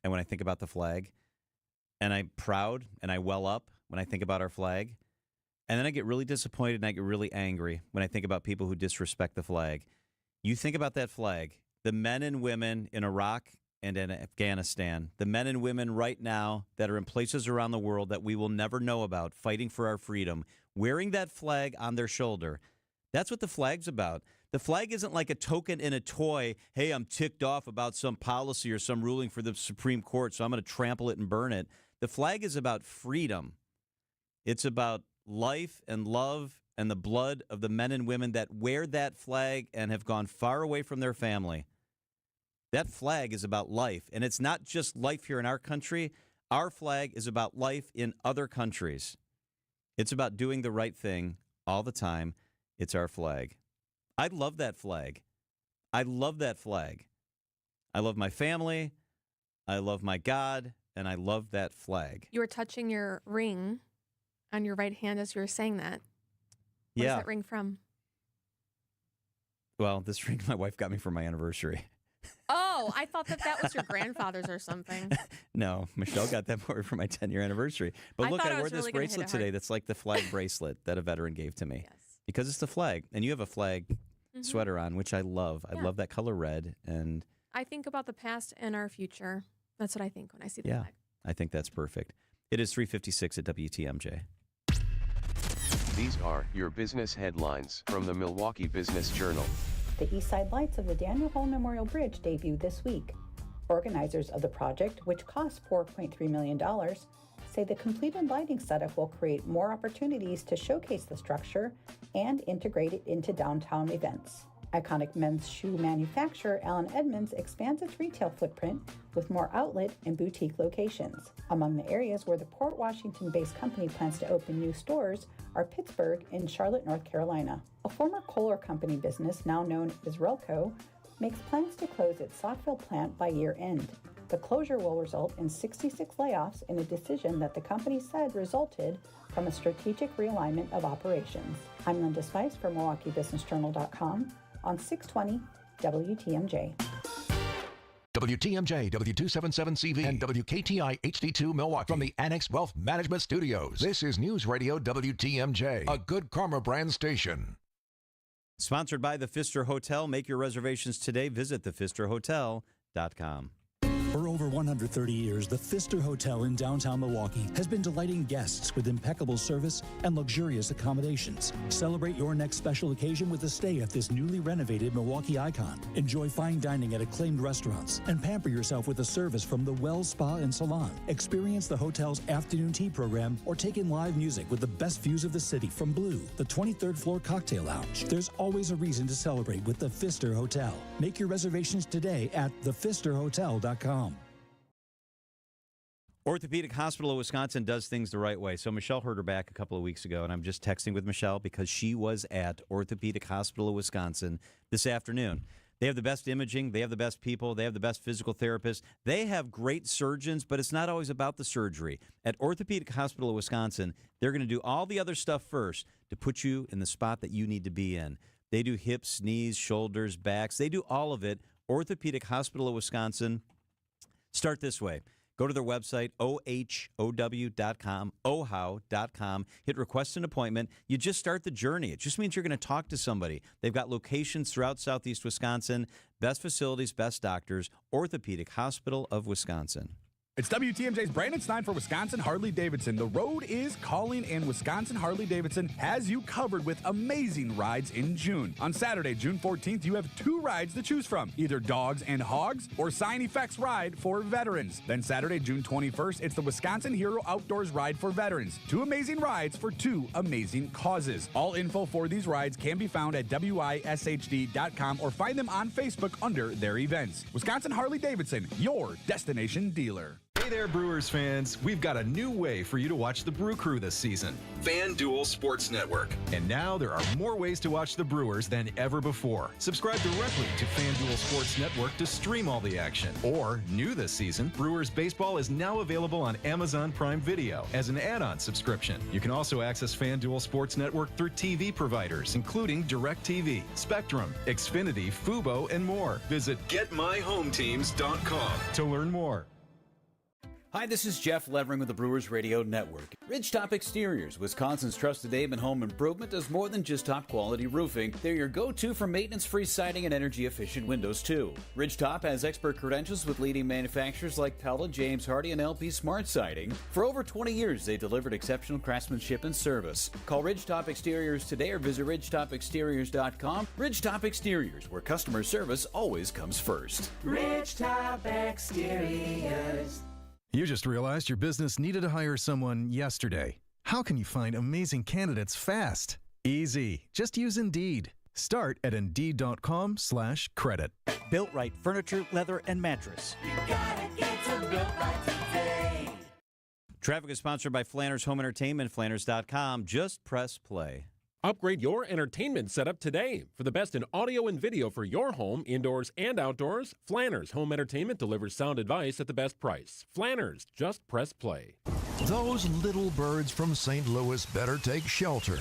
and when I think about the flag, and I'm proud and I well up when I think about our flag, and then I get really disappointed and I get really angry when I think about people who disrespect the flag. You think about that flag, the men and women in Iraq and in Afghanistan, the men and women right now that are in places around the world that we will never know about, fighting for our freedom, wearing that flag on their shoulder. That's what the flag's about. The flag isn't like a token in a toy. Hey, I'm ticked off about some policy or some ruling for the Supreme Court, so I'm going to trample it and burn it. The flag is about freedom. It's about life and love and the blood of the men and women that wear that flag and have gone far away from their family. That flag is about life, and it's not just life here in our country. Our flag is about life in other countries. It's about doing the right thing all the time. It's our flag. I love that flag. I love that flag. I love my family. I love my God, and I love that flag. You were touching your ring on your right hand as you were saying that. What is that ring from? Well, this ring my wife got me for my anniversary. Oh, I thought that was your grandfather's or something. No, Michelle got that for my 10-year anniversary. But look, I wore this bracelet today that's like the flag bracelet that a veteran gave to me. Yes. Because it's the flag. And you have a flag sweater on, which I love. I love that color red. And I think about the past and our future. That's what I think when I see the flag. I think that's perfect. It is 3:56 at WTMJ. These are your business headlines from the Milwaukee Business Journal. The East Side lights of the Daniel Hall Memorial Bridge debuted this week. Organizers of the project, which cost $4.3 million, say the completed lighting setup will create more opportunities to showcase the structure and integrate it into downtown events. Iconic men's shoe manufacturer Allen Edmonds expands its retail footprint with more outlet and boutique locations. Among the areas where the Port Washington-based company plans to open new stores are Pittsburgh and Charlotte, North Carolina. A former Kohler Company business, now known as Relco, makes plans to close its Saukville plant by year-end. The closure will result in 66 layoffs in a decision that the company said resulted from a strategic realignment of operations. I'm Linda Spice for MilwaukeeBusinessJournal.com on 620 WTMJ. WTMJ, W277CV, and WKTI HD2 Milwaukee from the Annex Wealth Management Studios. This is News Radio WTMJ, a Good Karma brand station. Sponsored by the Pfister Hotel. Make your reservations today. Visit thepfisterhotel.com. For over 130 years, the Pfister Hotel in downtown Milwaukee has been delighting guests with impeccable service and luxurious accommodations. Celebrate your next special occasion with a stay at this newly renovated Milwaukee icon. Enjoy fine dining at acclaimed restaurants and pamper yourself with a service from the Wells Spa and Salon. Experience the hotel's afternoon tea program or take in live music with the best views of the city from Blue, the 23rd floor cocktail lounge. There's always a reason to celebrate with the Pfister Hotel. Make your reservations today at thepfisterhotel.com. Orthopedic Hospital of Wisconsin does things the right way. So Michelle heard her back a couple of weeks ago, and I'm just texting with Michelle because she was at Orthopedic Hospital of Wisconsin this afternoon. They have the best imaging. They have the best people. They have the best physical therapists. They have great surgeons, but it's not always about the surgery. At Orthopedic Hospital of Wisconsin, they're going to do all the other stuff first to put you in the spot that you need to be in. They do hips, knees, shoulders, backs. They do all of it. Orthopedic Hospital of Wisconsin. Start this way. Go to their website, ohow.com, hit request an appointment. You just start the journey. It just means you're going to talk to somebody. They've got locations throughout southeast Wisconsin, best facilities, best doctors, Orthopedic Hospital of Wisconsin. It's WTMJ's Brandon Stein for Wisconsin Harley-Davidson. The road is calling, and Wisconsin Harley-Davidson has you covered with amazing rides in June. On Saturday, June 14th, you have 2 rides to choose from, either Dogs and Hogs or Sign Effects Ride for veterans. Then Saturday, June 21st, it's the Wisconsin Hero Outdoors Ride for veterans. 2 amazing rides for 2 amazing causes. All info for these rides can be found at wishd.com or find them on Facebook under their events. Wisconsin Harley-Davidson, your destination dealer. Hey there, Brewers fans. We've got a new way for you to watch the Brew Crew this season. FanDuel Sports Network. And now there are more ways to watch the Brewers than ever before. Subscribe directly to FanDuel Sports Network to stream all the action. Or, new this season, Brewers Baseball is now available on Amazon Prime Video as an add-on subscription. You can also access FanDuel Sports Network through TV providers, including DirecTV, Spectrum, Xfinity, Fubo, and more. Visit GetMyHomeTeams.com to learn more. Hi, this is Jeff Levering with the Brewers Radio Network. Ridgetop Exteriors, Wisconsin's trusted name in home improvement, does more than just top-quality roofing. They're your go-to for maintenance-free siding and energy-efficient windows, too. Ridgetop has expert credentials with leading manufacturers like Pella, James Hardie, and LP Smart Siding. For over 20 years, they've delivered exceptional craftsmanship and service. Call Ridgetop Exteriors today or visit ridgetopexteriors.com. Ridgetop Exteriors, where customer service always comes first. Ridgetop Exteriors. You just realized your business needed to hire someone yesterday. How can you find amazing candidates fast? Easy. Just use Indeed. Start at Indeed.com/credit. Built Right Furniture, Leather, and Mattress. You gotta get to Built Right today. Traffic is sponsored by Flanners Home Entertainment, Flanners.com. Just press play. Upgrade your entertainment setup today. For the best in audio and video for your home, indoors and outdoors, Flanners Home Entertainment delivers sound advice at the best price. Flanners, just press play. Those little birds from St. Louis better take shelter.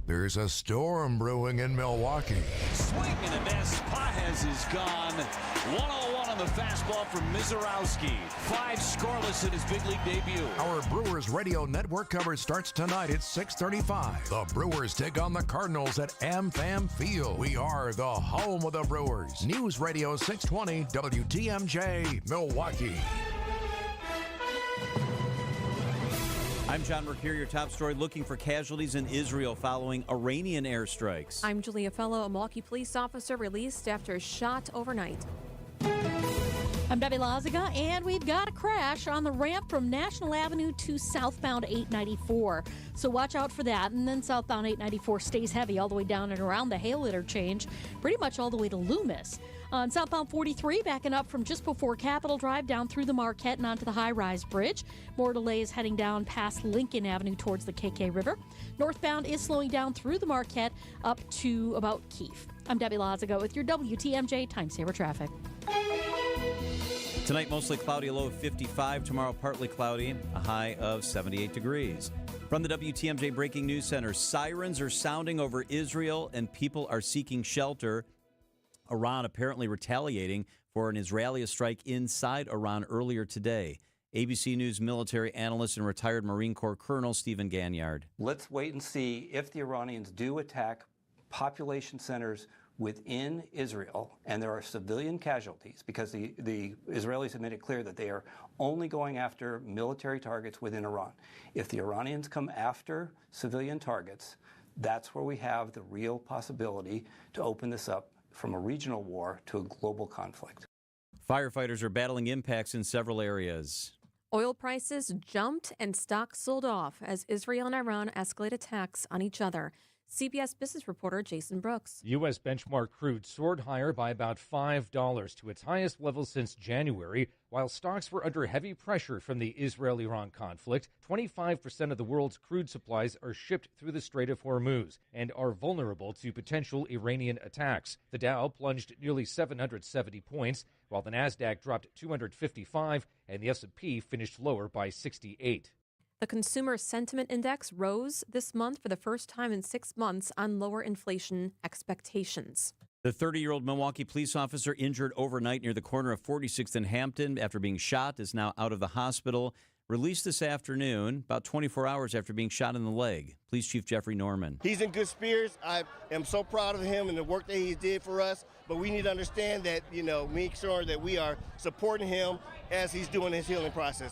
There's a storm brewing in Milwaukee. Swing and a miss. Pajes is gone. 1-0-1 on the fastball from Mizorowski. 5 scoreless in his big league debut. Our Brewers Radio Network coverage starts tonight at 6:35. The Brewers take on the Cardinals at AmFam Field. We are the home of the Brewers. News Radio 620 WTMJ, Milwaukee. I'm John Mercure, your top story, looking for casualties in Israel following Iranian airstrikes. I'm Julia Fello. A Milwaukee police officer released after a shot overnight. I'm Debbie Lazaga, and we've got a crash on the ramp from National Avenue to southbound 894. So watch out for that. And then southbound 894 stays heavy all the way down and around the Hale interchange, pretty much all the way to Loomis. On southbound 43, backing up from just before Capitol Drive down through the Marquette and onto the high-rise bridge. More delays heading down past Lincoln Avenue towards the KK River. Northbound is slowing down through the Marquette up to about Keefe. I'm Debbie Lazaga with your WTMJ Time Saver Traffic. Tonight, mostly cloudy, a low of 55. Tomorrow, partly cloudy, a high of 78 degrees. From the WTMJ Breaking News Center, sirens are sounding over Israel and people are seeking shelter. Iran apparently retaliating for an Israeli strike inside Iran earlier today. ABC News military analyst and retired Marine Corps Colonel Stephen Ganyard. Let's wait and see if the Iranians do attack population centers within Israel, and there are civilian casualties, because the Israelis have made it clear that they are only going after military targets within Iran. If the Iranians come after civilian targets, that's where we have the real possibility to open this up from a regional war to a global conflict. Firefighters are battling impacts in several areas. Oil prices jumped and stocks sold off as Israel and Iran escalate attacks on each other. CBS business reporter Jason Brooks. U.S. benchmark crude soared higher by about $5 to its highest level since January, while stocks were under heavy pressure from the Israel-Iran conflict. 25% of the world's crude supplies are shipped through the Strait of Hormuz and are vulnerable to potential Iranian attacks. The Dow plunged nearly 770 points, while the Nasdaq dropped 255 and the S&P finished lower by 68. The Consumer Sentiment Index rose this month for the first time in 6 months on lower inflation expectations. The 30-year-old Milwaukee police officer injured overnight near the corner of 46th and Hampton after being shot is now out of the hospital. Released this afternoon, about 24 hours after being shot in the leg. Police Chief Jeffrey Norman. He's in good spirits. I am so proud of him and the work that he did for us. But we need to understand that, make sure that we are supporting him as he's doing his healing process.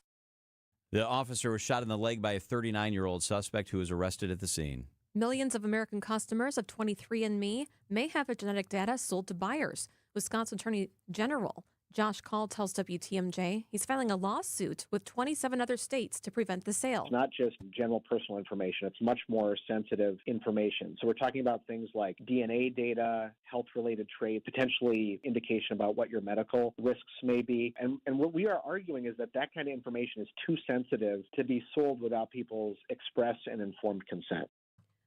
The officer was shot in the leg by a 39-year-old suspect who was arrested at the scene. Millions of American customers of 23andMe may have their genetic data sold to buyers. Wisconsin Attorney General Josh Call tells WTMJ he's filing a lawsuit with 27 other states to prevent the sale. It's not just general personal information. It's much more sensitive information. So we're talking about things like DNA data, health-related traits, potentially indication about what your medical risks may be. And what we are arguing is that kind of information is too sensitive to be sold without people's express and informed consent.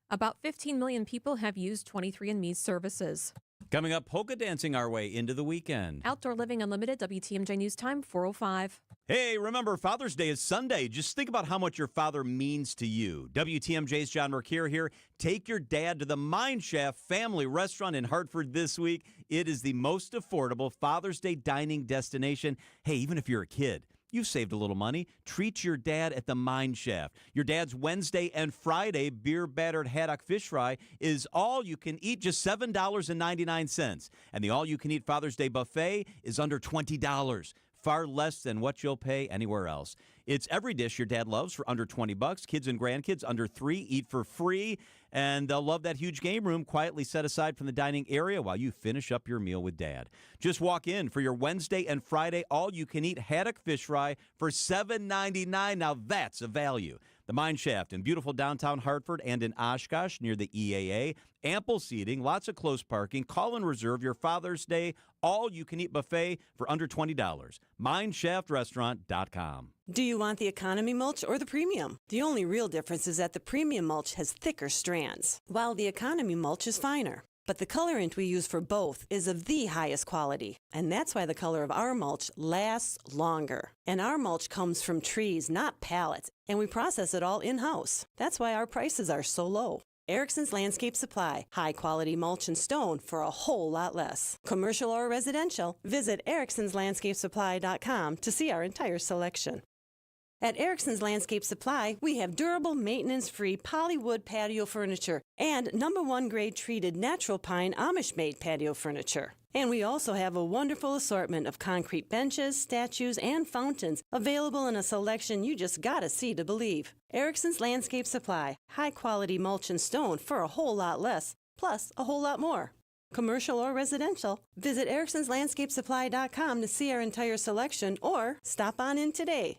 About 15 million people have used 23andMe's services. Coming up, polka dancing our way into the weekend. Outdoor Living Unlimited, WTMJ News Time, 4:05. Hey, remember, Father's Day is Sunday. Just think about how much your father means to you. WTMJ's John Mercure here. Take your dad to the Mind Chef family restaurant in Hartford this week. It is the most affordable Father's Day dining destination. Hey, even if you're a kid, you've saved a little money. Treat your dad at the Mine Shaft. Your dad's Wednesday and Friday beer-battered haddock fish fry is all you can eat, just $7.99. And the all-you-can-eat Father's Day buffet is under $20. Far less than what you'll pay anywhere else. It's every dish your dad loves for under $20. Kids and grandkids under 3 eat for free, and they'll love that huge game room quietly set aside from the dining area while you finish up your meal with Dad. Just walk in for your Wednesday and Friday all-you-can-eat haddock fish fry for $7.99. Now that's a value. The Mine Shaft in beautiful downtown Hartford and in Oshkosh near the EAA. Ample seating, lots of close parking. Call and reserve your Father's Day all-you-can-eat buffet for under $20. MineShaftRestaurant.com. Do you want the economy mulch or the premium? The only real difference is that the premium mulch has thicker strands, while the economy mulch is finer. But the colorant we use for both is of the highest quality, and that's why the color of our mulch lasts longer. And our mulch comes from trees, not pallets, and we process it all in-house. That's why our prices are so low. Erickson's Landscape Supply, high-quality mulch and stone for a whole lot less. Commercial or residential, visit ericksonslandscapesupply.com to see our entire selection. At Erickson's Landscape Supply, we have durable, maintenance-free polywood patio furniture and #1 grade treated natural pine Amish-made patio furniture. And we also have a wonderful assortment of concrete benches, statues, and fountains available in a selection you just gotta see to believe. Erickson's Landscape Supply, high-quality mulch and stone for a whole lot less, plus a whole lot more. Commercial or residential, visit ericksonslandscapesupply.com to see our entire selection or stop on in today.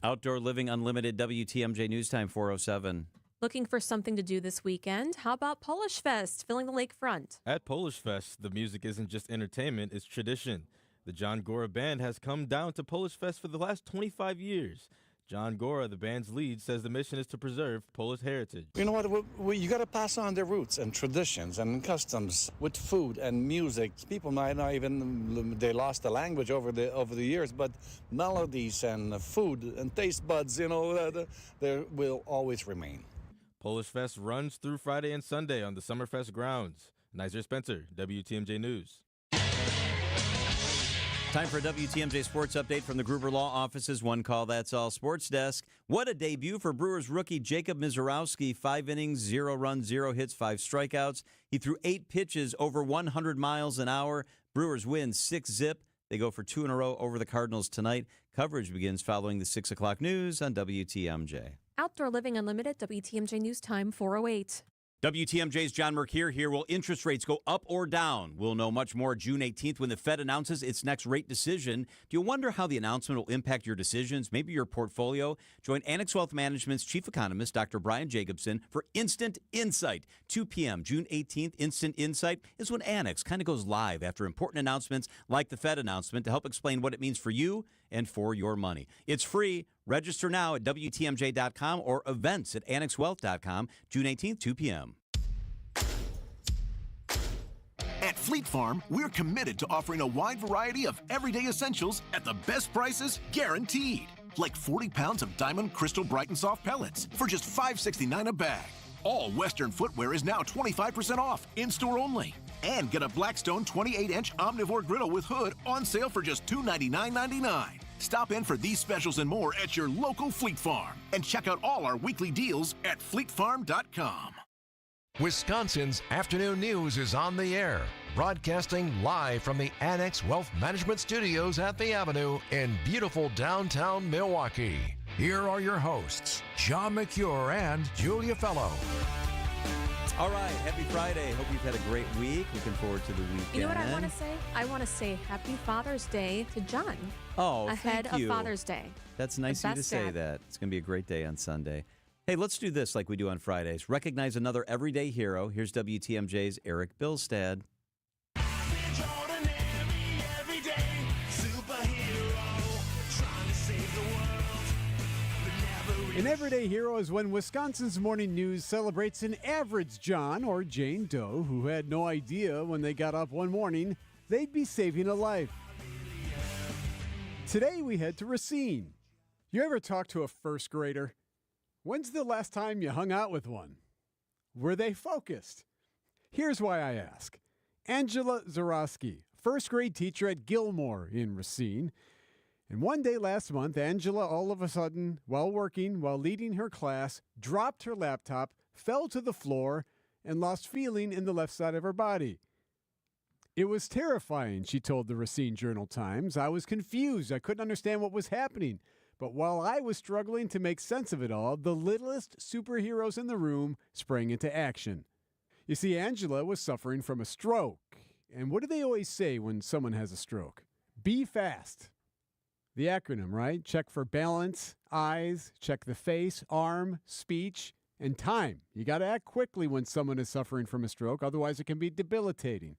Outdoor Living Unlimited, WTMJ News Time 407. Looking for something to do this weekend? How about Polish Fest, filling the lakefront? At Polish Fest, the music isn't just entertainment, it's tradition. The John Gora Band has come down to Polish Fest for the last 25 years. John Gora, the band's lead, says the mission is to preserve Polish heritage. You know what? You got to pass on the roots and traditions and customs with food and music. People might not even, they lost the language over the years, but melodies and food and taste buds, they will always remain. Polish Fest runs through Friday and Sunday on the Summerfest grounds. Nizer Spencer, WTMJ News. Time for a WTMJ Sports Update from the Gruber Law Office's One Call That's All Sports Desk. What a debut for Brewers rookie Jacob Mizorowski. 5 innings, 0 runs, 0 hits, 5 strikeouts. He threw 8 pitches over 100 miles an hour. Brewers win 6-0. They go for 2 in a row over the Cardinals tonight. Coverage begins following the 6 o'clock news on WTMJ. Outdoor Living Unlimited, WTMJ News Time 408. WTMJ's John Mercure here. Will interest rates go up or down? We'll know much more June 18th when the Fed announces its next rate decision. Do you wonder how the announcement will impact your decisions, maybe your portfolio? Join Annex Wealth Management's chief economist, Dr. Brian Jacobson, for Instant Insight. 2 p.m., June 18th. Instant Insight is when Annex kind of goes live after important announcements like the Fed announcement to help explain what it means for you and for your money. It's free. Register now at WTMJ.com or events at AnnexWealth.com, June 18th, 2 p.m. At Fleet Farm, we're committed to offering a wide variety of everyday essentials at the best prices guaranteed. Like 40 pounds of Diamond Crystal Bright and Soft pellets for just $5.69 a bag. All Western footwear is now 25% off, in-store only. And get a Blackstone 28-inch Omnivore griddle with hood on sale for just $299.99. Stop in for these specials and more at your local Fleet Farm. And check out all our weekly deals at fleetfarm.com. Wisconsin's Afternoon News is on the air, broadcasting live from the Annex Wealth Management Studios at the Avenue in beautiful downtown Milwaukee. Here are your hosts, John Mercure and Julia Fello. All right, happy Friday. Hope you've had a great week. Looking forward to the weekend. You know what I want to say? I want to say Happy Father's Day to John. Oh, ahead thank you. of Father's Day. That's nice of you to say dad. that. It's going to be a great day on Sunday. Hey, let's do this like we do on Fridays. Recognize another everyday hero. Here's WTMJ's Eric Billstad. An everyday hero is when Wisconsin's Morning News celebrates an average John or Jane Doe who had no idea when they got up one morning they'd be saving a life. Today we head to Racine. You ever talk to a first grader? When's the last time you hung out with one? Were they focused? Here's why I ask. Angela Zarowski, first grade teacher at Gilmore in Racine, And one day last month, Angela, all of a sudden, while leading her class, dropped her laptop, fell to the floor, and lost feeling in the left side of her body. It was terrifying, she told the Racine Journal-Times. I was confused. I couldn't understand what was happening. But while I was struggling to make sense of it all, the littlest superheroes in the room sprang into action. You see, Angela was suffering from a stroke. And what do they always say when someone has a stroke? Be fast. The acronym, right? Check for balance, eyes, check the face, arm, speech, and time. You got to act quickly when someone is suffering from a stroke, otherwise it can be debilitating.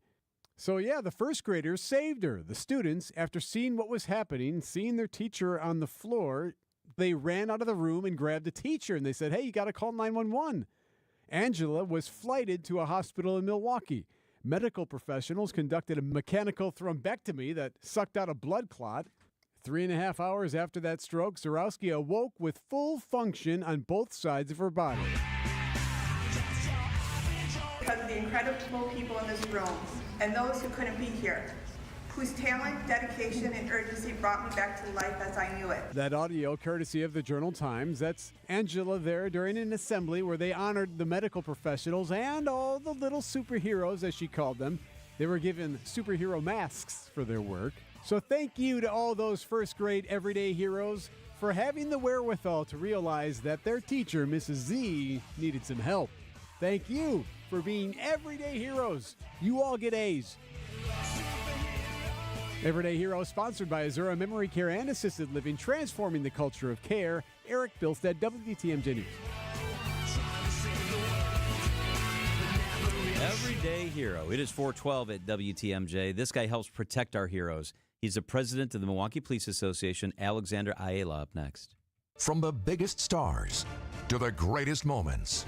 So yeah, the first graders saved her. The students, after seeing what was happening, seeing their teacher on the floor, they ran out of the room and grabbed the teacher, and they said, hey, you got to call 911. Angela was flighted to a hospital in Milwaukee. Medical professionals conducted a mechanical thrombectomy that sucked out a blood clot. 3.5 hours after that stroke, Zarowski awoke with full function on both sides of her body. Because of the incredible people in this room and those who couldn't be here, whose talent, dedication, and urgency brought me back to life as I knew it. That audio, courtesy of the Journal-Times, that's Angela there during an assembly where they honored the medical professionals and all the little superheroes, as she called them. They were given superhero masks for their work. So thank you to all those first-grade everyday heroes for having the wherewithal to realize that their teacher, Mrs. Z, needed some help. Thank you for being everyday heroes. You all get A's. Everyday Hero, sponsored by Azura Memory Care and Assisted Living, transforming the culture of care. Eric Bilstead, WTMJ News. Everyday Hero. It is 4:12 at WTMJ. This guy helps protect our heroes. He's the president of the Milwaukee Police Association, Alexander Ayala, up next. From the biggest stars to the greatest moments,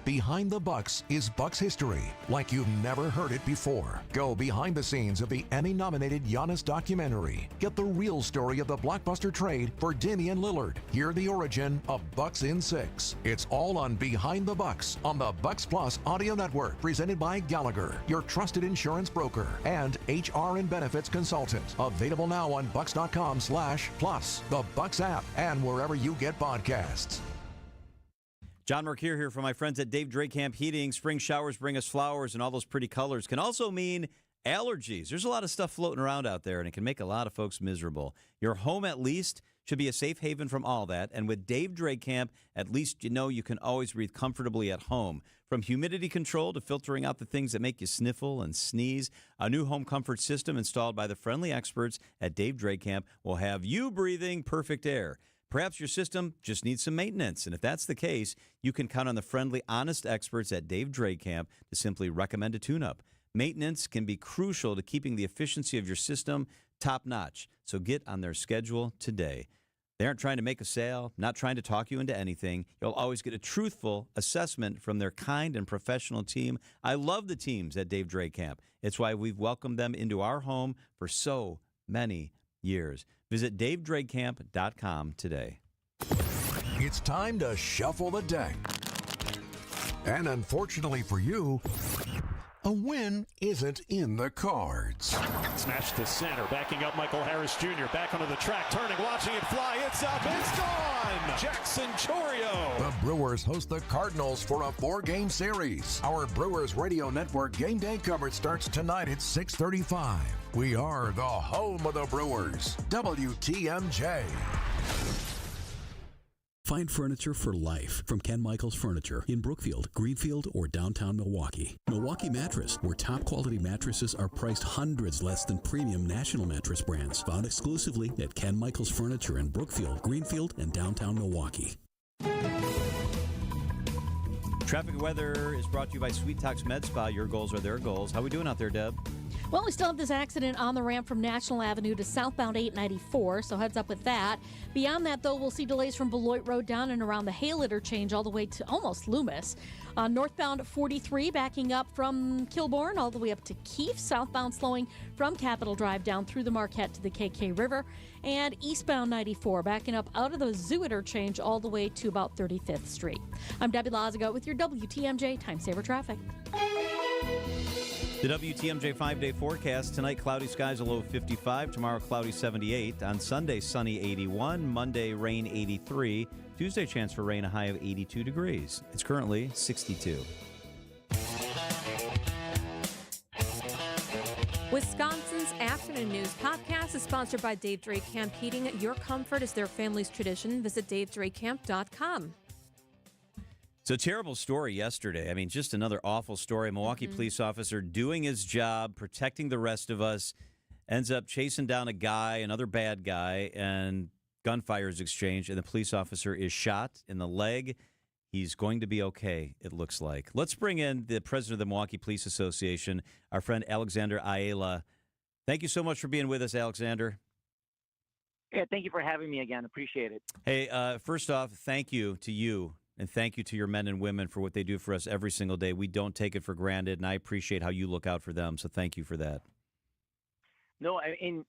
Behind the Bucks is Bucks history like you've never heard it before. Go behind the scenes of the Emmy-nominated Giannis documentary. Get the real story of the blockbuster trade for Damian Lillard. Hear the origin of Bucks in 6. It's all on Behind the Bucks on the Bucks Plus audio network, presented by Gallagher, your trusted insurance broker and HR and benefits consultant. Available now on bucks.com/plus, the Bucks app, and wherever you get podcasts. John Mercure here from my friends at Dave Drake Camp Heating. Spring showers bring us flowers, and all those pretty colors can also mean allergies. There's a lot of stuff floating around out there, and it can make a lot of folks miserable. Your home, at least, should be a safe haven from all that. And with Dave Drake Camp, at least you know you can always breathe comfortably at home. From humidity control to filtering out the things that make you sniffle and sneeze, a new home comfort system installed by the friendly experts at Dave Drake Camp will have you breathing perfect air. Perhaps your system just needs some maintenance, and if that's the case, you can count on the friendly, honest experts at Dave Drake Camp to simply recommend a tune-up. Maintenance can be crucial to keeping the efficiency of your system top-notch, so get on their schedule today. They aren't trying to make a sale, not trying to talk you into anything. You'll always get a truthful assessment from their kind and professional team. I love the teams at Dave Drake Camp. It's why we've welcomed them into our home for so many years. Visit DaveDrakeCamp.com today. It's time to shuffle the deck. And unfortunately for you, a win isn't in the cards. Smash to center, backing up Michael Harris Jr. Back onto the track, turning, watching it fly. It's up, it's gone! Jackson Chorio. The Brewers host the Cardinals for a 4-game series. Our Brewers Radio Network game day coverage starts tonight at 6:35. We are the home of the Brewers, WTMJ. Find furniture for life from Ken Michaels Furniture in Brookfield, Greenfield, or downtown Milwaukee. Milwaukee Mattress, where top quality mattresses are priced hundreds less than premium national mattress brands. Found exclusively at Ken Michaels Furniture in Brookfield, Greenfield, and downtown Milwaukee. Traffic weather is brought to you by Sweet Talks Med Spa. Your goals are their goals. How are we doing out there, Deb? Well, we still have this accident on the ramp from National Avenue to southbound 894, so heads up with that. Beyond that, though, we'll see delays from Beloit Road down and around the Hale interchange all the way to almost Loomis. Northbound 43 backing up from Kilbourne all the way up to Keefe. Southbound slowing from Capitol Drive down through the Marquette to the KK River. And eastbound 94 backing up out of the Zoo interchange all the way to about 35th Street. I'm Debbie Lazaga with your WTMJ Time Saver Traffic. The WTMJ 5-day forecast. Tonight, cloudy skies, a low of 55. Tomorrow, cloudy 78. On Sunday, sunny 81. Monday, rain 83. Tuesday, chance for rain, a high of 82 degrees. It's currently 62. Wisconsin's Afternoon News podcast is sponsored by Dave Drake Camp Heating. Your comfort is their family's tradition. Visit DaveDrakeCamp.com. It's a terrible story yesterday. I mean, just another awful story. A Milwaukee police officer doing his job, protecting the rest of us, ends up chasing down a guy, another bad guy, and gunfire is exchanged, and the police officer is shot in the leg. He's going to be okay, it looks like. Let's bring in the president of the Milwaukee Police Association, our friend Alexander Ayala. Thank you so much for being with us, Alexander. Yeah, thank you for having me again. Appreciate it. Hey, first off, thank you to you. And thank you to your men and women for what they do for us every single day. We don't take it for granted, and I appreciate how you look out for them. So thank you for that. No, I mean,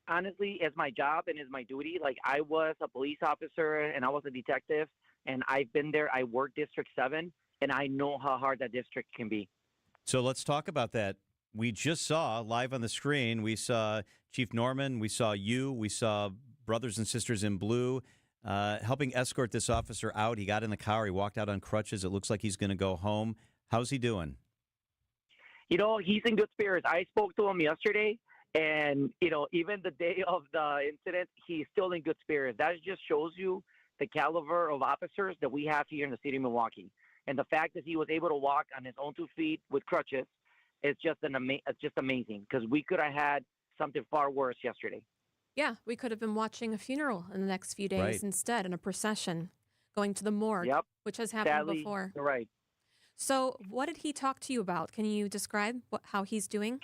honestly, as my job and as my duty, like I was a police officer and I was a detective, and I've been there. I worked District 7, and I know how hard that district can be. So let's talk about that. We just saw live on the screen, we saw Chief Norman, we saw you, we saw Brothers and Sisters in Blue, helping escort this officer out. He got in the car. He walked out on crutches. It looks like he's going to go home. How's he doing? You know, he's in good spirits. I spoke to him yesterday, and, you know, even the day of the incident, he's still in good spirits. That just shows you the caliber of officers that we have here in the city of Milwaukee. And the fact that he was able to walk on his own 2 feet with crutches is just it's just amazing, because we could have had something far worse yesterday. Yeah, we could have been watching a funeral in the next few days instead, in a procession, going to the morgue, which has happened Sadly, before. You're right. So what did he talk to you about? Can you describe how he's doing?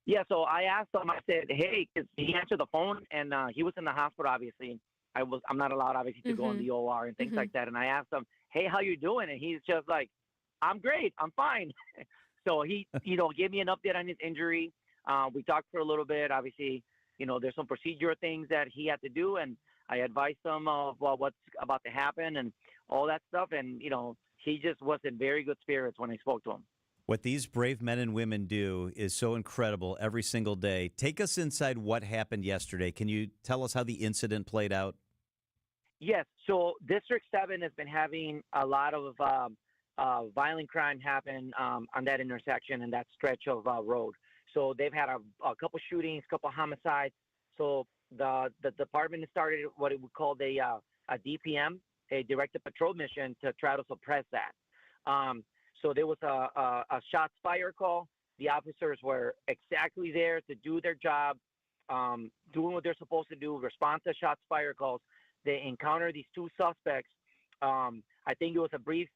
Yeah, so I asked him, I said, hey, 'cause he answered the phone, and he was in the hospital, obviously. I'm not allowed, obviously, to go in the OR and things like that. And I asked him, hey, how you doing? And he's just like, I'm great. I'm fine. So he, gave me an update on his injury. We talked for a little bit. Obviously, there's some procedural things that he had to do, and I advised him of what's about to happen and all that stuff. And, he just was in very good spirits when I spoke to him. What these brave men and women do is so incredible every single day. Take us inside what happened yesterday. Can you tell us how the incident played out? Yes. So District 7 has been having a lot of violent crime happen on that intersection and that stretch of road. So they've had a couple shootings, couple homicides. So the department started what it would call a DPM, a directed patrol mission, to try to suppress that. So there was a shots fire call. The officers were exactly there to do their job, doing what they're supposed to do, respond to shots fire calls. They encountered these 2 suspects. I think it was a brief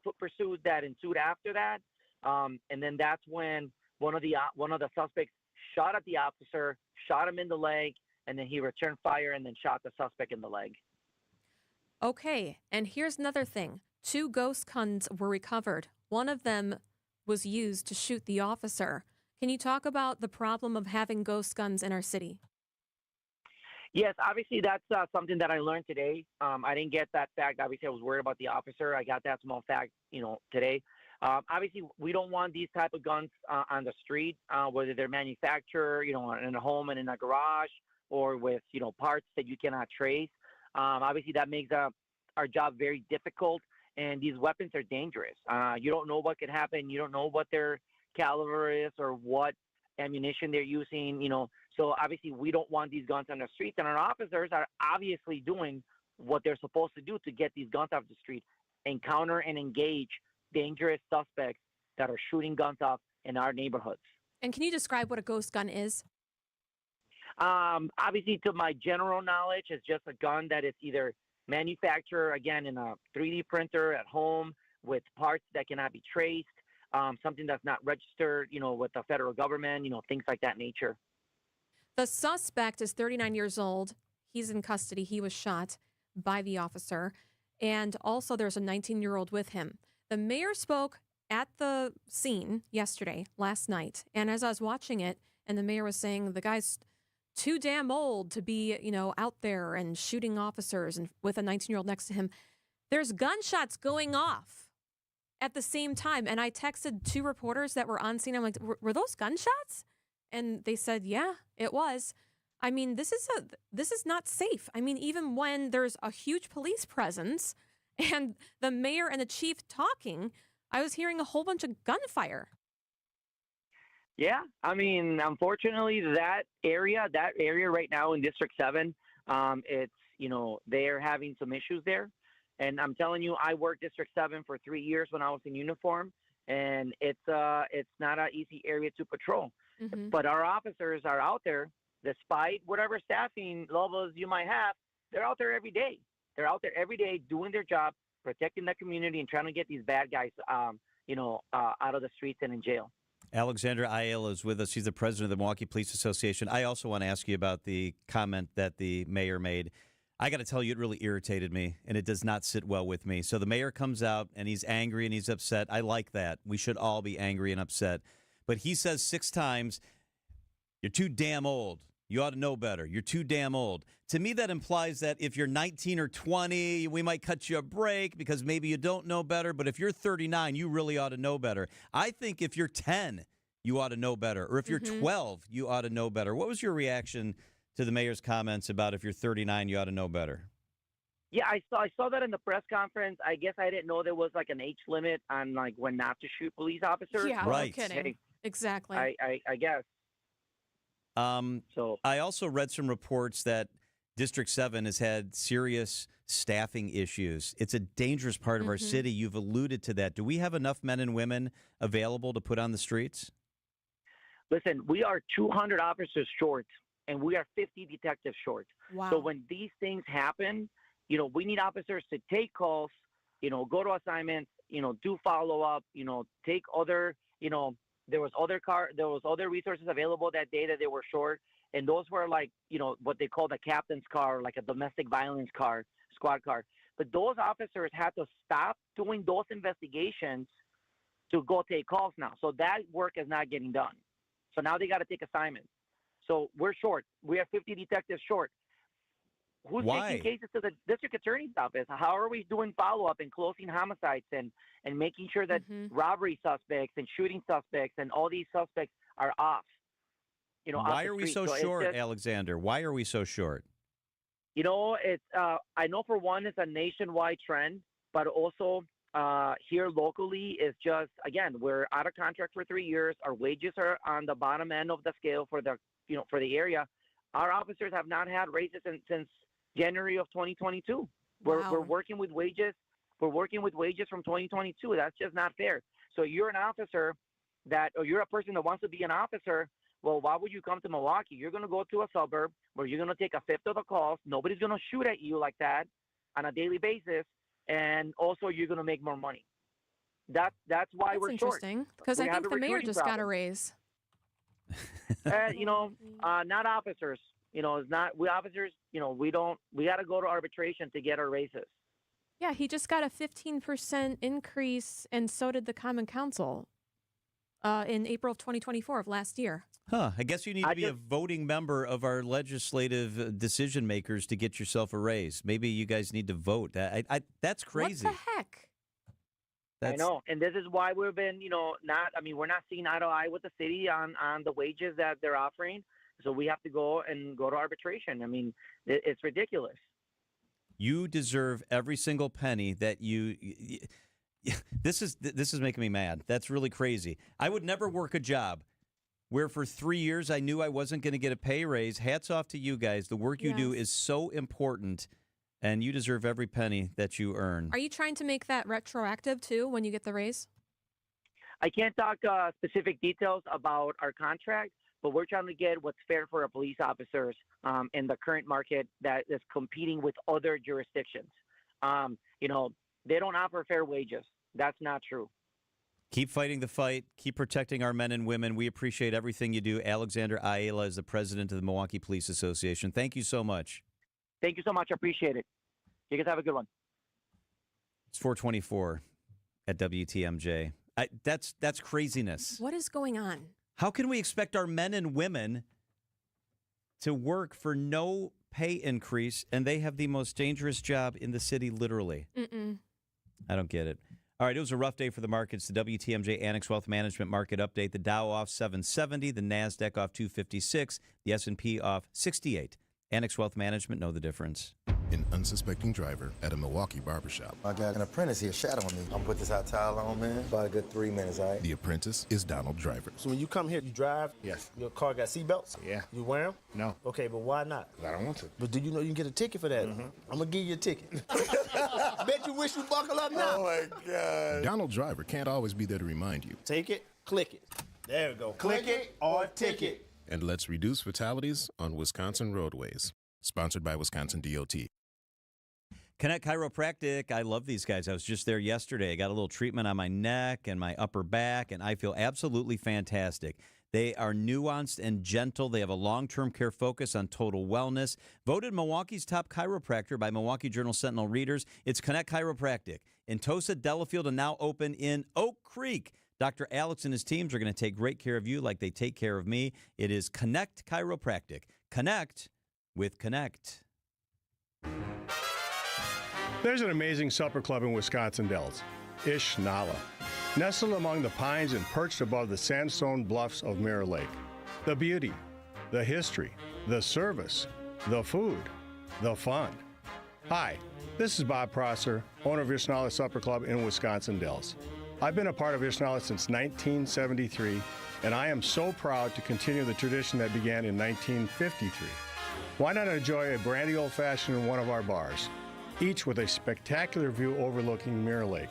foot pursuit that ensued after that. And then that's when one of the suspects shot at the officer, shot him in the leg, and then he returned fire and then shot the suspect in the leg. Okay, and here's another thing. 2 ghost guns were recovered. One of them was used to shoot the officer. Can you talk about the problem of having ghost guns in our city? Yes, obviously that's something that I learned today. I didn't get that fact. Obviously, I was worried about the officer. I got that small fact, today. Obviously, we don't want these type of guns on the street, whether they're manufactured, in a home and in a garage, or with, parts that you cannot trace. Obviously, that makes our job very difficult, and these weapons are dangerous. You don't know what could happen. You don't know what their caliber is or what ammunition they're using, So obviously, we don't want these guns on the streets, and our officers are obviously doing what they're supposed to do to get these guns off the street, encounter and engage dangerous suspects that are shooting guns off in our neighborhoods. And can you describe what a ghost gun is? Obviously, to my general knowledge, it's just a gun that is either manufactured, again, in a 3D printer at home with parts that cannot be traced, something that's not registered, with the federal government, things like that nature. The suspect is 39 years old. He's in custody. He was shot by the officer. And also there's a 19-year-old with him. The mayor spoke at the scene last night. And as I was watching it, and the mayor was saying the guy's too damn old to be, out there and shooting officers and with a 19-year-old next to him. There's gunshots going off at the same time. And I texted 2 reporters that were on scene. I'm like, were those gunshots? And they said, yeah, it was. I mean, this is not safe. I mean, even when there's a huge police presence and the mayor and the chief talking, I was hearing a whole bunch of gunfire. Yeah, I mean, unfortunately, that area right now in District 7, it's, they're having some issues there. And I'm telling you, I worked District 7 for 3 years when I was in uniform, and it's not an easy area to patrol. Mm-hmm. But our officers are out there, despite whatever staffing levels you might have, they're out there every day. They're out there every day doing their job, protecting the community and trying to get these bad guys, out of the streets and in jail. Alexandra Ayala is with us. She's the president of the Milwaukee Police Association. I also want to ask you about the comment that the mayor made. I got to tell you, it really irritated me, and it does not sit well with me. So the mayor comes out, and he's angry and he's upset. I like that. We should all be angry and upset. But he says 6 times, "You're too damn old. You ought to know better. You're too damn old." To me, that implies that if you're 19 or 20, we might cut you a break because maybe you don't know better. But if you're 39, you really ought to know better. I think if you're 10, you ought to know better. Or if you're 12, you ought to know better. What was your reaction to the mayor's comments about if you're 39, you ought to know better? Yeah, I saw that in the press conference. I guess I didn't know there was like an age limit on like when not to shoot police officers. Yeah, right. No kidding. Exactly. I guess. So I also read some reports that District 7 has had serious staffing issues. It's a dangerous part of our city. You've alluded to that. Do we have enough men and women available to put on the streets? Listen, we are 200 officers short, and we are 50 detectives short. Wow. So when these things happen, we need officers to take calls, go to assignments, do follow up, take other, there was other resources available that day that they were short, and those were like, what they call the captain's car, like a domestic violence car, squad car. But those officers had to stop doing those investigations to go take calls now. So that work is not getting done. So now they got to take assignments. So we're short. We have 50 detectives short. Who's taking cases to the district attorney's office? How are we doing follow-up and closing homicides and making sure that robbery suspects and shooting suspects and all these suspects are off? Why are we so short, Alexander? Why are we so short? It's I know for one, it's a nationwide trend, but also here locally is just, again, we're out of contract for 3 years. Our wages are on the bottom end of the scale for the area. Our officers have not had raises since January of 2022. We're working with wages. We're working with wages from 2022. That's just not fair. So you're an officer or you're a person that wants to be an officer. Well, why would you come to Milwaukee? You're going to go to a suburb where you're going to take a fifth of the calls. Nobody's going to shoot at you like that on a daily basis. And also you're going to make more money. That's why we're short. That's interesting, because I think the mayor just got a raise. Not officers. It's not, we officers, we got to go to arbitration to get our raises. Yeah, he just got a 15% increase, and so did the Common Council in April of 2024 of last year. Huh. I guess you need to be a voting member of our legislative decision makers to get yourself a raise. Maybe you guys need to vote. That's crazy. What the heck? I know. And this is why we've been, we're not seeing eye to eye with the city on the wages that they're offering. So we have to go to arbitration. I mean, it's ridiculous. You deserve every single penny that you this is making me mad. That's really crazy. I would never work a job where for 3 years I knew I wasn't going to get a pay raise. Hats off to you guys. The work you do is so important, and you deserve every penny that you earn. Are you trying to make that retroactive, too, when you get the raise? I can't talk specific details about our contract, but we're trying to get what's fair for our police officers in the current market that is competing with other jurisdictions. They don't offer fair wages. That's not true. Keep fighting the fight. Keep protecting our men and women. We appreciate everything you do. Alexander Ayala is the president of the Milwaukee Police Association. Thank you so much. Thank you so much. I appreciate it. You guys have a good one. It's 424 at WTMJ. That's craziness. What is going on? How can we expect our men and women to work for no pay increase, and they have the most dangerous job in the city, literally? Mm-mm. I don't get it. All right, it was a rough day for the markets. The WTMJ Annex Wealth Management Market Update. The Dow off 770, the NASDAQ off 256, the S&P off 68. Annex Wealth Management, know the difference. An unsuspecting driver at a Milwaukee barbershop. I got an apprentice here shadowing me. I'm gonna put this hot towel on, man. About a good 3 minutes, all right? The apprentice is Donald Driver. So when you come here, you drive? Yes. Your car got seatbelts? Yeah. You wear them? No. Okay, but why not? I don't want to. But do you know you can get a ticket for that? I'm gonna give you a ticket. Bet you wish you buckle up now. Oh my God. Donald Driver can't always be there to remind you. Take it, click it. There we go. Click it or ticket. And let's reduce fatalities on Wisconsin roadways. Sponsored by Wisconsin DOT. Connect Chiropractic. I love these guys. I was just there yesterday. I got a little treatment on my neck and my upper back, and I feel absolutely fantastic. They are nuanced and gentle. They have a long-term care focus on total wellness. Voted Milwaukee's top chiropractor by Milwaukee Journal Sentinel readers. It's Connect Chiropractic in Tosa, Delafield, and now open in Oak Creek. Dr. Alex and his teams are going to take great care of you like they take care of me. It is Connect Chiropractic. Connect with Connect. There's an amazing supper club in Wisconsin Dells, Ishnala, nestled among the pines and perched above the sandstone bluffs of Mirror Lake. The beauty, the history, the service, the food, the fun. Hi, this is Bob Prosser, owner of Ishnala Supper Club in Wisconsin Dells. I've been a part of Ishnala since 1973, and I am so proud to continue the tradition that began in 1953. Why not enjoy a brandy old-fashioned in one of our bars, each with a spectacular view overlooking Mirror Lake,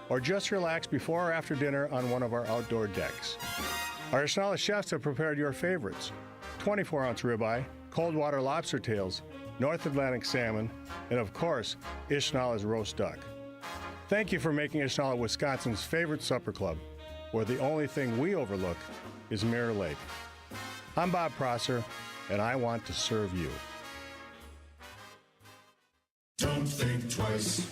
or just relax before or after dinner on one of our outdoor decks. Our Ishnala chefs have prepared your favorites: 24-ounce ribeye, cold water lobster tails, North Atlantic salmon, and of course, Ishnala's roast duck. Thank you for making Ishnala Wisconsin's favorite supper club, where the only thing we overlook is Mirror Lake. I'm Bob Prosser, and I want to serve you. Don't think twice.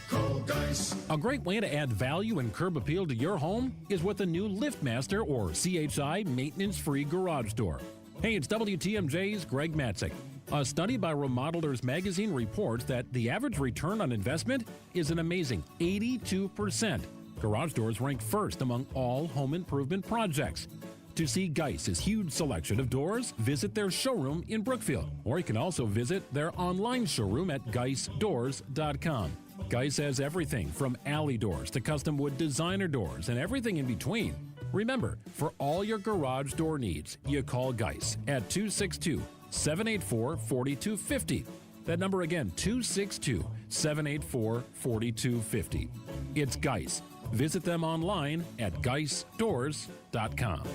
Call Dice. A great way to add value and curb appeal to your home is with a new LiftMaster or CHI maintenance-free garage door. Hey, it's WTMJ's Greg Matzik. A study by Remodelers Magazine reports that the average return on investment is an amazing 82%. Garage doors rank first among all home improvement projects. To see Geiss's huge selection of doors, visit their showroom in Brookfield, or you can also visit their online showroom at geissdoors.com. Geiss has everything from alley doors to custom wood designer doors and everything in between. Remember, for all your garage door needs, you call Geiss at 262-784-4250. That number again, 262-784-4250. It's Geiss. Visit them online at geissdoors.com.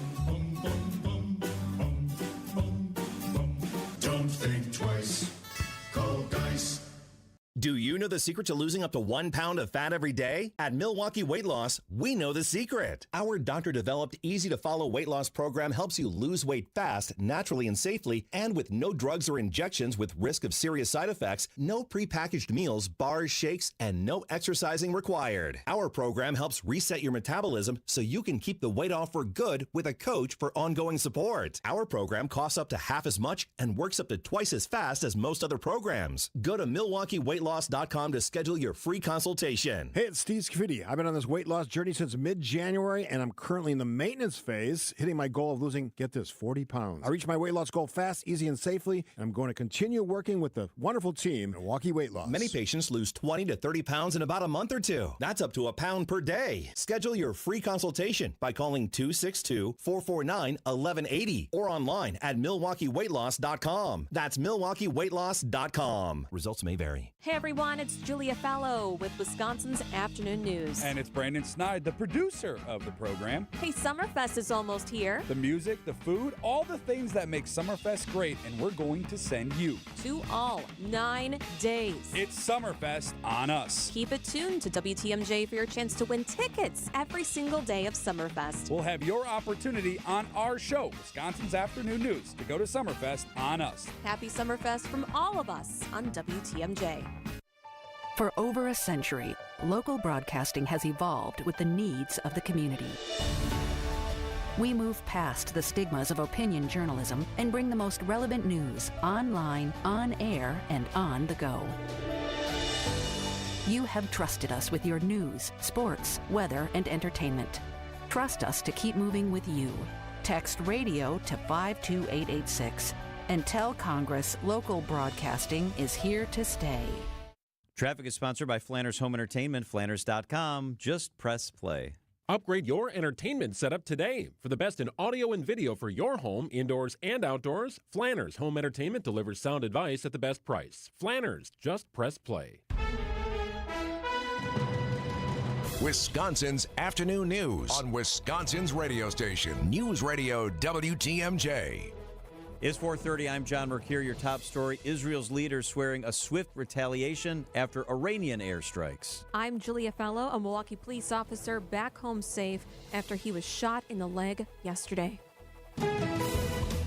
Don't think twice. Call Dice. Do you know the secret to losing up to 1 pound of fat every day? At Milwaukee Weight Loss, we know the secret. Our doctor-developed, easy-to-follow weight loss program helps you lose weight fast, naturally and safely, and with no drugs or injections with risk of serious side effects, no prepackaged meals, bars, shakes, and no exercising required. Our program helps reset your metabolism so you can keep the weight off for good with a coach for ongoing support. Our program costs up to half as much and works up to twice as fast as most other programs. Go to MilwaukeeWeightLoss.com to schedule your free consultation. Hey, it's Steve Scafidi. I've been on this weight loss journey since mid-January, and I'm currently in the maintenance phase, hitting my goal of losing, get this, 40 pounds. I reached my weight loss goal fast, easy, and safely, and I'm going to continue working with the wonderful team, Milwaukee Weight Loss. Many patients lose 20 to 30 pounds in about a month or two. That's up to a pound per day. Schedule your free consultation by calling 262-449-1180 or online at MilwaukeeWeightLoss.com. That's MilwaukeeWeightLoss.com. Results may vary. Hey everyone, it's Julia Fello with Wisconsin's Afternoon News. And it's Brandon Snide, the producer of the program. Hey, Summerfest is almost here. The music, the food, all the things that make Summerfest great, and we're going to send you to all 9 days. It's Summerfest on us. Keep it tuned to WTMJ for your chance to win tickets every single day of Summerfest. We'll have your opportunity on our show, Wisconsin's Afternoon News, to go to Summerfest on us. Happy Summerfest from all of us on WTMJ. For over a century, local broadcasting has evolved with the needs of the community. We move past the stigmas of opinion journalism and bring the most relevant news online, on air, and on the go. You have trusted us with your news, sports, weather, and entertainment. Trust us to keep moving with you. Text radio to 52886 and tell Congress local broadcasting is here to stay. Traffic is sponsored by Flanders Home Entertainment, Flanders.com. Just press play. Upgrade your entertainment setup today. For the best in audio and video for your home, indoors and outdoors, Flanders Home Entertainment delivers sound advice at the best price. Flanders, just press play. Wisconsin's afternoon news on Wisconsin's radio station, News Radio WTMJ. It's 4:30. I'm John Mercure. Your top story, Israel's leaders swearing a swift retaliation after Iranian airstrikes. I'm Julia Fello, a Milwaukee police officer back home safe after he was shot in the leg yesterday.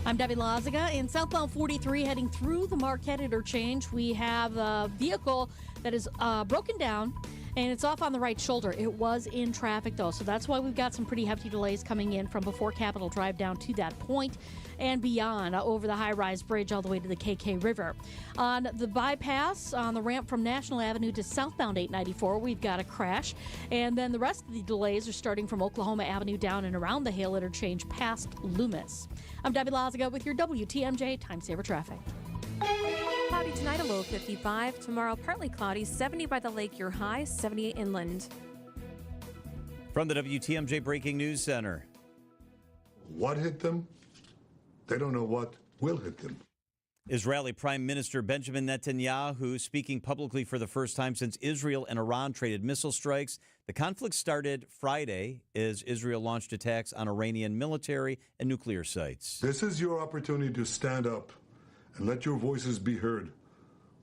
I'm Debbie Lazaga. In southbound 43 heading through the Marquette interchange, we have a vehicle that is broken down, and it's off on the right shoulder. It was in traffic, though, so that's why we've got some pretty hefty delays coming in from before Capitol Drive down to that point and beyond, over the high-rise bridge all the way to the KK River. On the bypass, on the ramp from National Avenue to southbound 894, we've got a crash, and then the rest of the delays are starting from Oklahoma Avenue down and around the Hale interchange past Loomis. I'm Debbie Lazaga with your WTMJ Time Saver Traffic. Cloudy tonight, a low of 55. Tomorrow, partly cloudy, 70 by the lake, your high, 78 inland. From the WTMJ Breaking News Center. What hit them? They don't know what will hit them. Israeli Prime Minister Benjamin Netanyahu speaking publicly for the first time since Israel and Iran traded missile strikes. The conflict started Friday as Israel launched attacks on Iranian military and nuclear sites. This is your opportunity to stand up and let your voices be heard.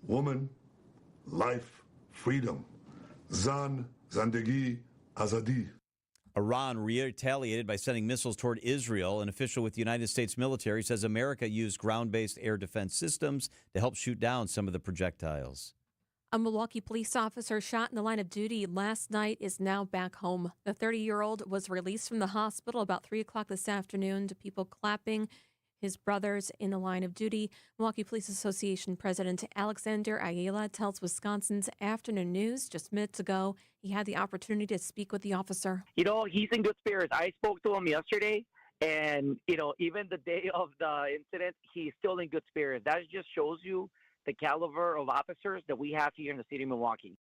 Woman, life, freedom. Zan, Zandagi, Azadi. Iran retaliated by sending missiles toward Israel. An official with the United States military says America used ground-based air defense systems to help shoot down some of the projectiles. A Milwaukee police officer shot in the line of duty last night is now back home. The 30-year-old was released from the hospital about 3 o'clock this afternoon to people clapping his brothers in the line of duty. Milwaukee Police Association President Alexander Ayala tells Wisconsin's Afternoon News just minutes ago he had the opportunity to speak with the officer. You know, he's in good spirits. I spoke to him yesterday, and, you know, even the day of the incident, he's still in good spirits. That just shows you the caliber of officers that we have here in the city of Milwaukee.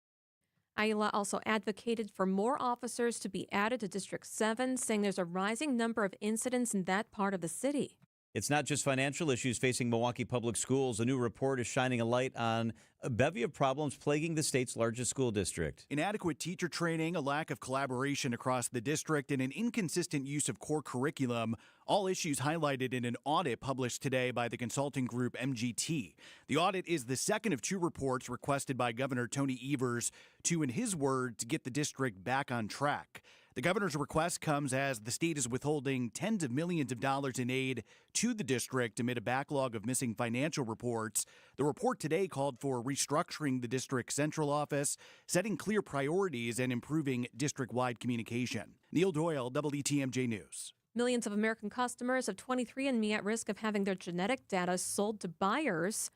Ayala also advocated for more officers to be added to District 7, saying there's a rising number of incidents in that part of the city. It's not just financial issues facing Milwaukee Public Schools. A new report is shining a light on a bevy of problems plaguing the state's largest school district. Inadequate teacher training, a lack of collaboration across the district, and an inconsistent use of core curriculum, all issues highlighted in an audit published today by the consulting group MGT. The audit is the second of 2 reports requested by Governor Tony Evers to, in his words, get the district back on track. The governor's request comes as the state is withholding tens of millions of dollars in aid to the district amid a backlog of missing financial reports. The report today called for restructuring the district's central office, setting clear priorities, and improving district-wide communication. Neil Doyle, WTMJ News. Millions of American customers of 23andMe at risk of having their genetic data sold to buyers.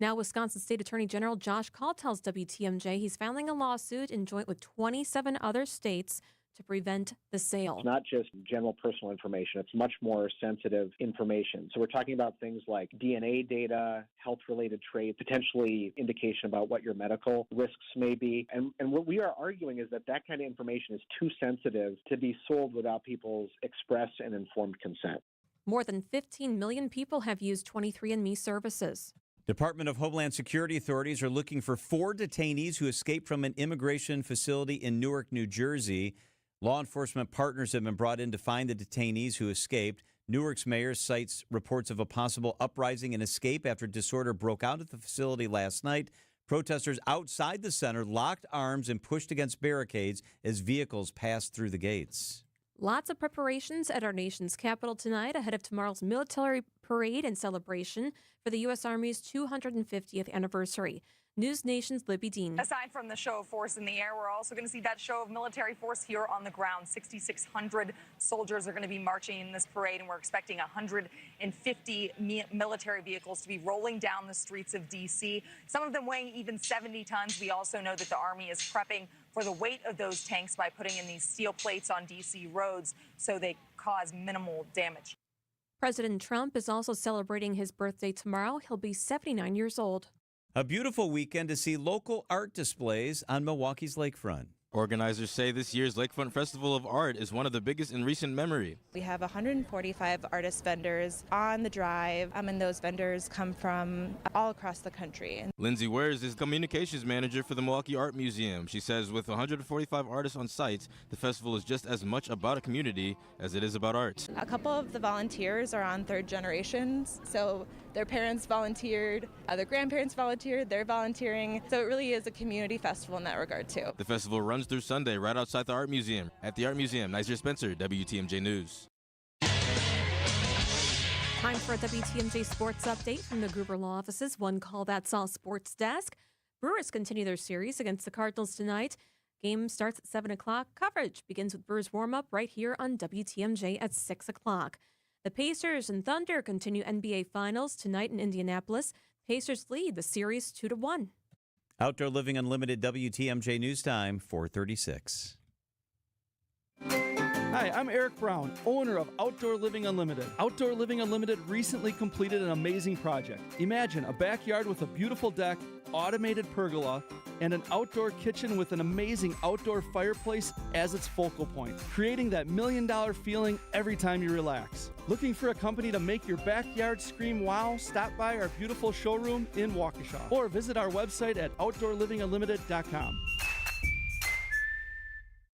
Now, Wisconsin State Attorney General Josh Call tells WTMJ he's filing a lawsuit in joint with 27 other states to prevent the sale. It's not just general personal information. It's much more sensitive information. So we're talking about things like DNA data, health-related traits, potentially indication about what your medical risks may be. And what we are arguing is that that kind of information is too sensitive to be sold without people's express and informed consent. More than 15 million people have used 23andMe services. Department of Homeland Security authorities are looking for 4 detainees who escaped from an immigration facility in Newark, New Jersey. Law enforcement partners have been brought in to find the detainees who escaped. Newark's mayor cites reports of a possible uprising and escape after disorder broke out at the facility last night. Protesters outside the center locked arms and pushed against barricades as vehicles passed through the gates. Lots of preparations at our nation's capital tonight ahead of tomorrow's military parade and celebration for the U.S. Army's 250th anniversary. News Nation's Libby Dean. Aside from the show of force in the air, we're also going to see that show of military force here on the ground. 6,600 soldiers are going to be marching in this parade, and we're expecting 150 military vehicles to be rolling down the streets of D.C., some of them weighing even 70 tons. We also know that the Army is prepping for the weight of those tanks by putting in these steel plates on D.C. roads so they cause minimal damage. President Trump is also celebrating his birthday tomorrow. He'll be 79 years old. A beautiful weekend to see local art displays on Milwaukee's lakefront. Organizers say this year's Lakefront Festival of Art is one of the biggest in recent memory. We have 145 artist vendors on the drive, and those vendors come from all across the country. Lindsay Wares is communications manager for the Milwaukee Art Museum. She says with 145 artists on site, the festival is just as much about a community as it is about art. A couple of the volunteers are on third generations, so their parents volunteered, their grandparents volunteered, they're volunteering. So it really is a community festival in that regard, too. The festival runs through Sunday right outside the Art Museum. At the Art Museum, Nizer Spencer, WTMJ News. Time for a WTMJ sports update from the Gruber Law Office's One Call That's All Sports Desk. Brewers continue their series against the Cardinals tonight. Game starts at 7 o'clock. Coverage begins with Brewers warm-up right here on WTMJ at 6 o'clock. The Pacers and Thunder continue NBA Finals tonight in Indianapolis. Pacers lead the series 2-1. Outdoor Living Unlimited WTMJ News Time, 4:36. Hi, I'm Eric Brown, owner of Outdoor Living Unlimited. Outdoor Living Unlimited recently completed an amazing project. Imagine a backyard with a beautiful deck, automated pergola, and an outdoor kitchen with an amazing outdoor fireplace as its focal point, creating that $1 million feeling every time you relax. Looking for a company to make your backyard scream wow? Stop by our beautiful showroom in Waukesha or visit our website at outdoorlivingunlimited.com.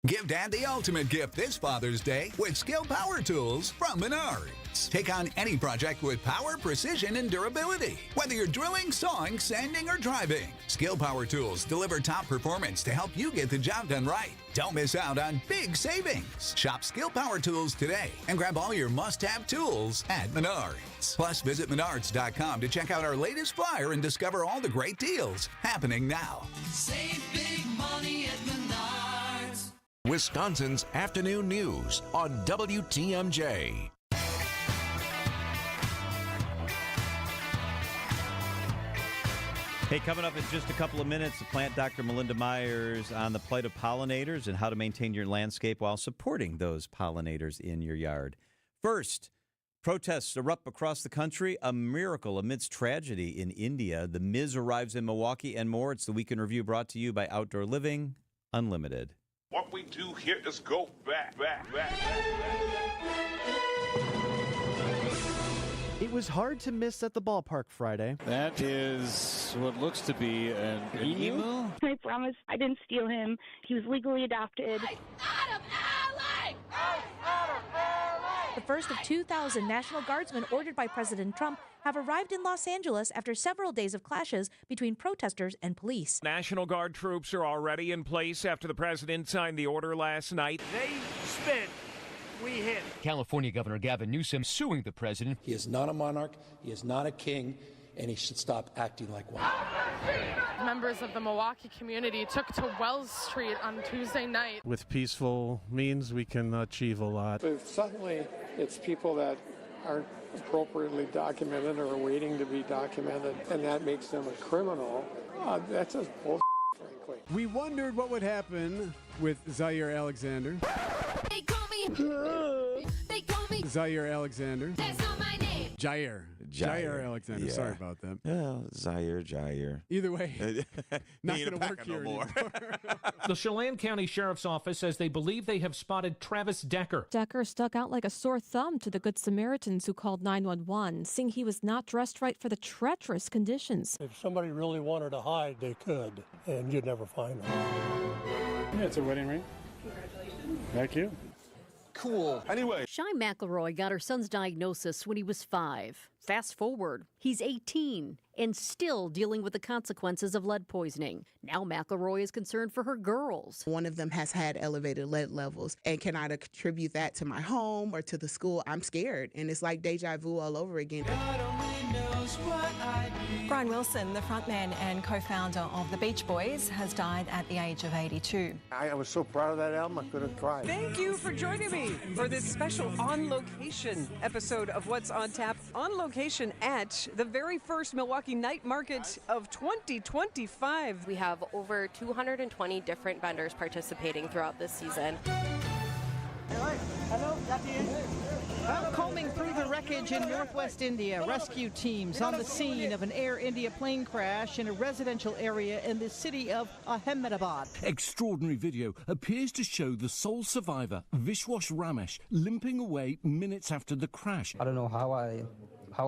Give Dad the ultimate gift this Father's Day with Skill Power Tools from Menards. Take on any project with power, precision, and durability. Whether you're drilling, sawing, sanding, or driving, Skill Power Tools deliver top performance to help you get the job done right. Don't miss out on big savings. Shop Skill Power Tools today and grab all your must-have tools at Menards. Plus, visit Menards.com to check out our latest flyer and discover all the great deals happening now. Save big money at Menards. Wisconsin's Afternoon News on WTMJ. Hey, coming up in just a couple of minutes, the plant Dr. Melinda Myers on the plight of pollinators and how to maintain your landscape while supporting those pollinators in your yard. First, protests erupt across the country, a miracle amidst tragedy in India. The Miz arrives in Milwaukee and more. It's the Week in Review brought to you by Outdoor Living Unlimited. What we do here is go back. It was hard to miss at the ballpark Friday. That is what looks to be an emu. I promise I didn't steal him. He was legally adopted. The first of 2,000 National Guardsmen ordered by President Trump have arrived in Los Angeles after several days of clashes between protesters and police. National Guard troops are already in place after the president signed the order last night. They spit, we hit. California Governor Gavin Newsom suing the president. He is not a monarch, he is not a king, and he should stop acting like one. Members of the Milwaukee community took to Wells Street on Tuesday night. With peaceful means, we can achieve a lot. But suddenly, it's people that aren't appropriately documented or waiting to be documented, and that makes them a criminal. That's just bullshit, frankly. We wondered what would happen with Zaire Alexander. They call me. Zaire Alexander. That's not my name. Jair Alexander. Yeah. Sorry about that. Well, Jair. Either way, not going to work here anymore. The Chelan County Sheriff's Office says they believe they have spotted Travis Decker. Decker stuck out like a sore thumb to the Good Samaritans who called 911, saying he was not dressed right for the treacherous conditions. If somebody really wanted to hide, they could, and you'd never find them. Yeah, it's a wedding ring. Congratulations. Thank you. Cool. Anyway. Shy McElroy got her son's diagnosis when he was 5. Fast forward, he's 18 and still dealing with the consequences of lead poisoning. Now McElroy is concerned for her girls. One of them has had elevated lead levels, and can I attribute that to my home or to the school? I'm scared, and it's like deja vu all over again. Brian Wilson, the frontman and co-founder of the Beach Boys, has died at the age of 82. I was so proud of that album, I could have cried. Thank you for joining me for this special On Location episode of What's on Tap. On location at the very first Milwaukee Night Market of 2025. We have over 220 different vendors participating throughout this season. Combing through the wreckage in northwest India, rescue teams on the scene of an Air India plane crash in a residential area in the city of Ahmedabad. Extraordinary video appears to show the sole survivor, Vishwas Ramesh, limping away minutes after the crash. I don't know how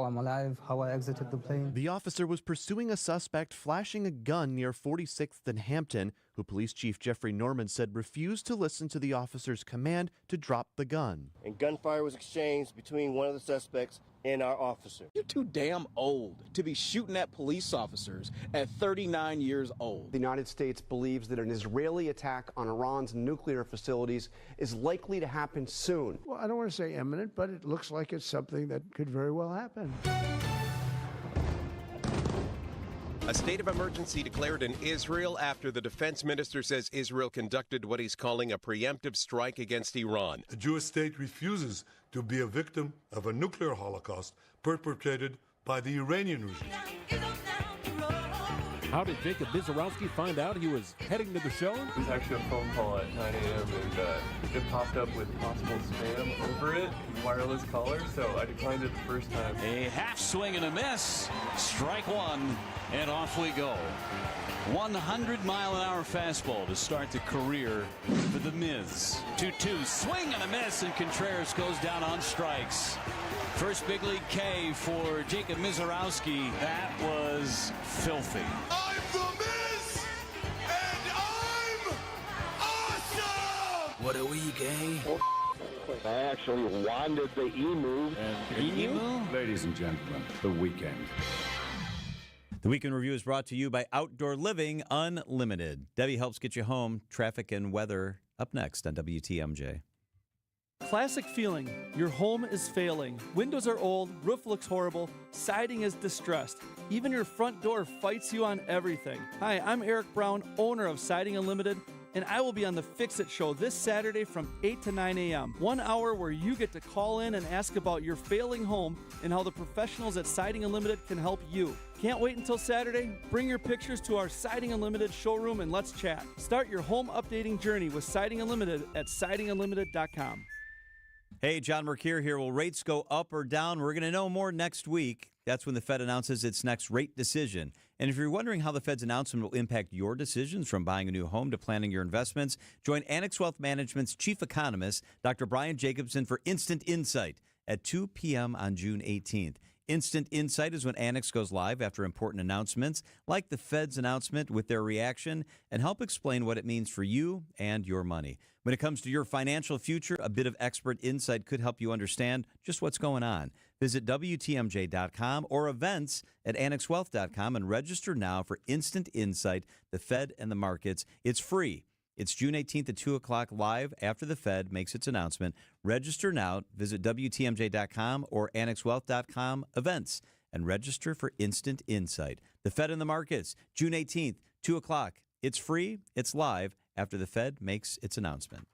I'm alive, how I exited the plane. The officer was pursuing a suspect flashing a gun near 46th and Hampton, who Police Chief Jeffrey Norman said refused to listen to the officer's command to drop the gun. And gunfire was exchanged between one of the suspects and our officer. You're too damn old to be shooting at police officers at 39 years old. The United States believes that an Israeli attack on Iran's nuclear facilities is likely to happen soon. Well, I don't want to say imminent, but it looks like it's something that could very well happen. A state of emergency declared in Israel after the defense minister says Israel conducted what he's calling a preemptive strike against Iran. The Jewish state refuses to be a victim of a nuclear holocaust perpetrated by the Iranian regime. How did Jacob Bizarowski find out he was heading to the show? It was actually a phone call at 9 a.m. and it popped up with possible spam over it, wireless caller, so I declined it the first time. A half swing and a miss. Strike one, and off we go. 100-mile-an-hour fastball to start the career for the Miz. 2-2, swing and a miss, and Contreras goes down on strikes. First big league K for Jacob Mizorowski. That was filthy. I'm the Miz, and I'm awesome! What a week, eh? I actually wanted the emu. Ladies and gentlemen, the weekend. The Weekend Review is brought to you by Outdoor Living Unlimited. Debbie helps get you home. Traffic and weather up next on WTMJ. Classic feeling. Your home is failing. Windows are old, roof looks horrible, siding is distressed. Even your front door fights you on everything. Hi, I'm Eric Brown, owner of Siding Unlimited, and I will be on the Fix It Show this Saturday from 8 to 9 a.m. 1 hour where you get to call in and ask about your failing home and how the professionals at Siding Unlimited can help you. Can't wait until Saturday? Bring your pictures to our Siding Unlimited showroom and let's chat. Start your home updating journey with Siding Unlimited at sidingunlimited.com. Hey, John Mercure here. Will rates go up or down? We're going to know more next week. That's when the Fed announces its next rate decision. And if you're wondering how the Fed's announcement will impact your decisions from buying a new home to planning your investments, join Annex Wealth Management's chief economist, Dr. Brian Jacobson, for Instant Insight at 2 p.m. on June 18th. Instant Insight is when Annex goes live after important announcements, like the Fed's announcement, with their reaction, and help explain what it means for you and your money. When it comes to your financial future, a bit of expert insight could help you understand just what's going on. Visit WTMJ.com or events at AnnexWealth.com and register now for Instant Insight, the Fed and the markets. It's free. It's June 18th at 2 o'clock live after the Fed makes its announcement. Register now. Visit WTMJ.com or AnnexWealth.com events and register for Instant Insight. The Fed and the markets, June 18th, 2 o'clock. It's free. It's live after the Fed makes its announcement.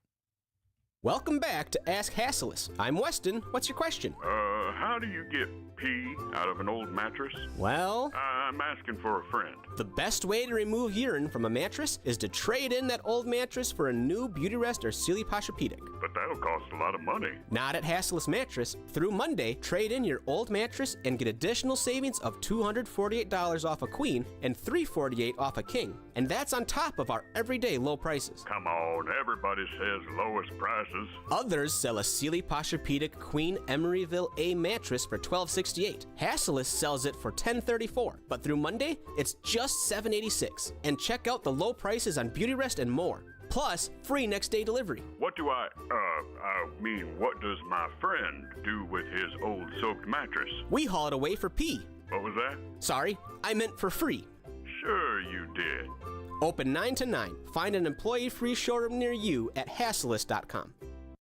Welcome back to Ask Hasselus. I'm Weston. What's your question? How do you get pee out of an old mattress? Well, I'm asking for a friend. The best way to remove urine from a mattress is to trade in that old mattress for a new Beautyrest or Sealy Posturepedic. But that'll cost a lot of money. Not at Hasselus Mattress. Through Monday, trade in your old mattress and get additional savings of $248 off a queen and $348 off a king. And that's on top of our everyday low prices. Come on, everybody says lowest prices. Others sell a Sealy Posturepedic Queen Emeryville A mattress for $12.68. Hasselus sells it for $10.34. But through Monday, it's just $7.86. And check out the low prices on Beautyrest and more. Plus, free next-day delivery. What does my friend do with his old soaked mattress? We haul it away for P. What was that? Sorry, I meant for free. Sure you did. Open 9 to 9. Find an employee-free showroom near you at Hasselist.com.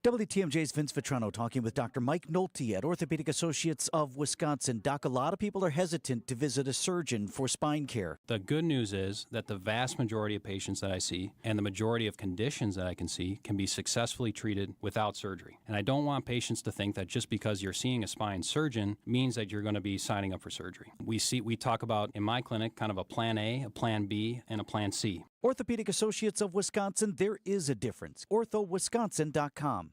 WTMJ's Vince Vitrano talking with Dr. Mike Nolte at Orthopedic Associates of Wisconsin. Doc, a lot of people are hesitant to visit a surgeon for spine care. The good news is that the vast majority of patients that I see and the majority of conditions that I can see can be successfully treated without surgery. And I don't want patients to think that just because you're seeing a spine surgeon means that you're going to be signing up for surgery. We talk about, in my clinic, kind of a plan A, a plan B, and a plan C. Orthopedic Associates of Wisconsin, there is a difference. orthowisconsin.com.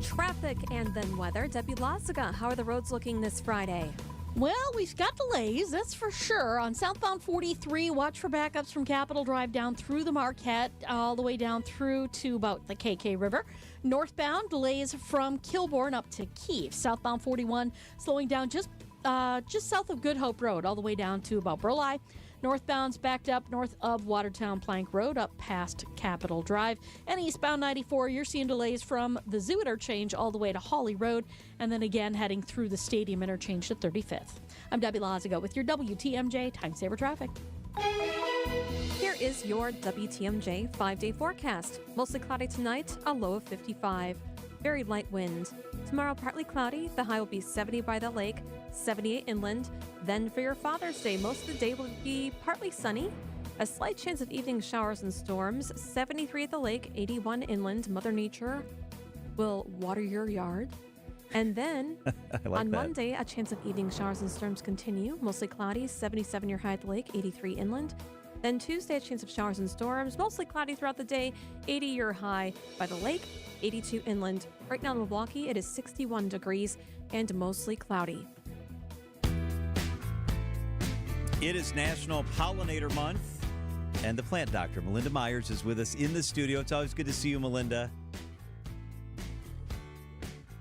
Traffic and then weather. Debbie Lazaga, how are the roads looking this Friday? Well, we've got delays, that's for sure. On southbound 43, watch for backups from Capitol Drive down through the Marquette, all the way down through to about the KK River. Northbound, delays from Kilbourne up to Keefe. Southbound 41, slowing down just south of Good Hope Road, all the way down to about Burleigh. Northbound's backed up north of Watertown Plank Road up past Capitol Drive. And eastbound 94, you're seeing delays from the Zoo Interchange all the way to Hawley Road, and then again heading through the Stadium Interchange to 35th. I'm Debbie Lazago with your WTMJ Time Saver Traffic. Here is your WTMJ 5-day forecast. Mostly cloudy tonight, a low of 55. Very light wind. Tomorrow, partly cloudy. The high will be 70 by the lake, 78 inland. Then for your Father's Day, most of the day will be partly sunny. A slight chance of evening showers and storms, 73 at the lake, 81 inland. Mother Nature will water your yard. And then on Monday, a chance of evening showers and storms continue. Mostly cloudy, 77 your high at the lake, 83 inland. Then Tuesday, a chance of showers and storms, mostly cloudy throughout the day, 80 your high by the lake, 82 inland. Right now in Milwaukee, it is 61 degrees and mostly cloudy. It is National Pollinator Month, and the plant doctor, Melinda Myers, is with us in the studio. It's always good to see you, Melinda.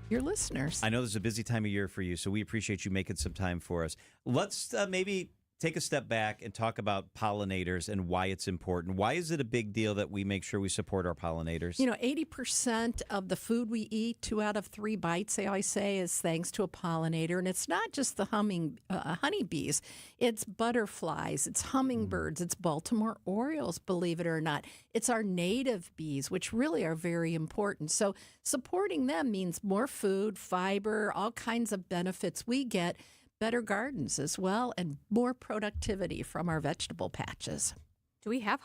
Your listeners. I know this is a busy time of year for you, so we appreciate you making some time for us. Let's maybe take a step back and talk about pollinators and why it's important. Why is it a big deal that we make sure we support our pollinators? 80% of the food we eat, 2 out of 3 bites, they always say, is thanks to a pollinator. And it's not just the honeybees. It's butterflies, it's hummingbirds, it's Baltimore Orioles, believe it or not. It's our native bees, which really are very important. So supporting them means more food, fiber, all kinds of benefits we get. Better gardens as well, and more productivity from our vegetable patches. Do we have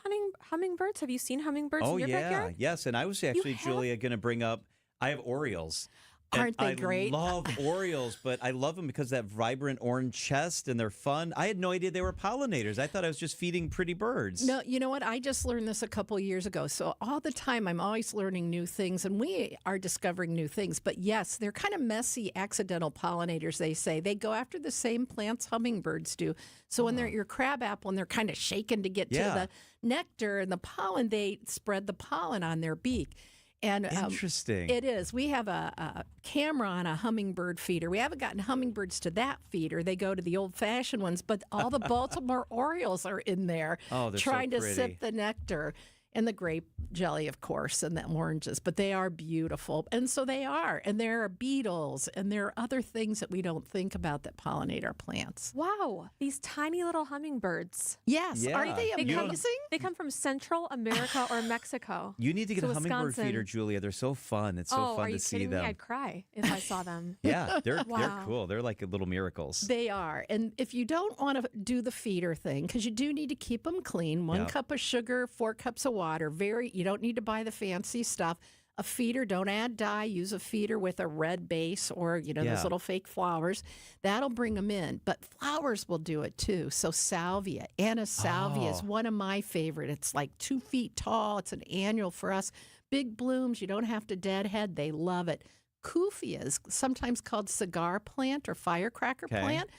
hummingbirds? Have you seen hummingbirds in your backyard? Yes, and I was actually, Julia, going to bring up, I have Orioles. Aren't they great? I love Orioles, but I love them because of that vibrant orange chest, and they're fun. I had no idea they were pollinators. I thought I was just feeding pretty birds. No, you know what? I just learned this a couple years ago. So all the time, I'm always learning new things, and we are discovering new things. But yes, they're kind of messy, accidental pollinators, they say. They go after the same plants hummingbirds do. So when they're at your crabapple and they're kind of shaking to get to the nectar and the pollen, they spread the pollen on their beak. And interesting. It is. We have a camera on a hummingbird feeder. We haven't gotten hummingbirds to that feeder. They go to the old-fashioned ones, but all the Baltimore Orioles are in there trying to sip the nectar. And the grape jelly, of course, and the oranges. But they are beautiful. And so they are. And there are beetles, and there are other things that we don't think about that pollinate our plants. Wow. These tiny little hummingbirds. Yes. Yeah. Aren't they amazing? They come from Central America or Mexico. You need to get a hummingbird feeder, Julia. They're so fun. It's so fun to see them. Are you kidding me? I'd cry if I saw them. Yeah, they're cool. They're like little miracles. They are. And if you don't want to do the feeder thing, because you do need to keep them clean, 1 cup of sugar, 4 cups of water, you don't need to buy the fancy stuff. A feeder, don't add dye. Use a feeder with a red base or, those little fake flowers. That'll bring them in. But flowers will do it too. So salvia, Anna salvia is one of my favorite. It's like 2 feet tall. It's an annual for us. Big blooms. You don't have to deadhead. They love it. Kufia is sometimes called cigar plant or firecracker plant.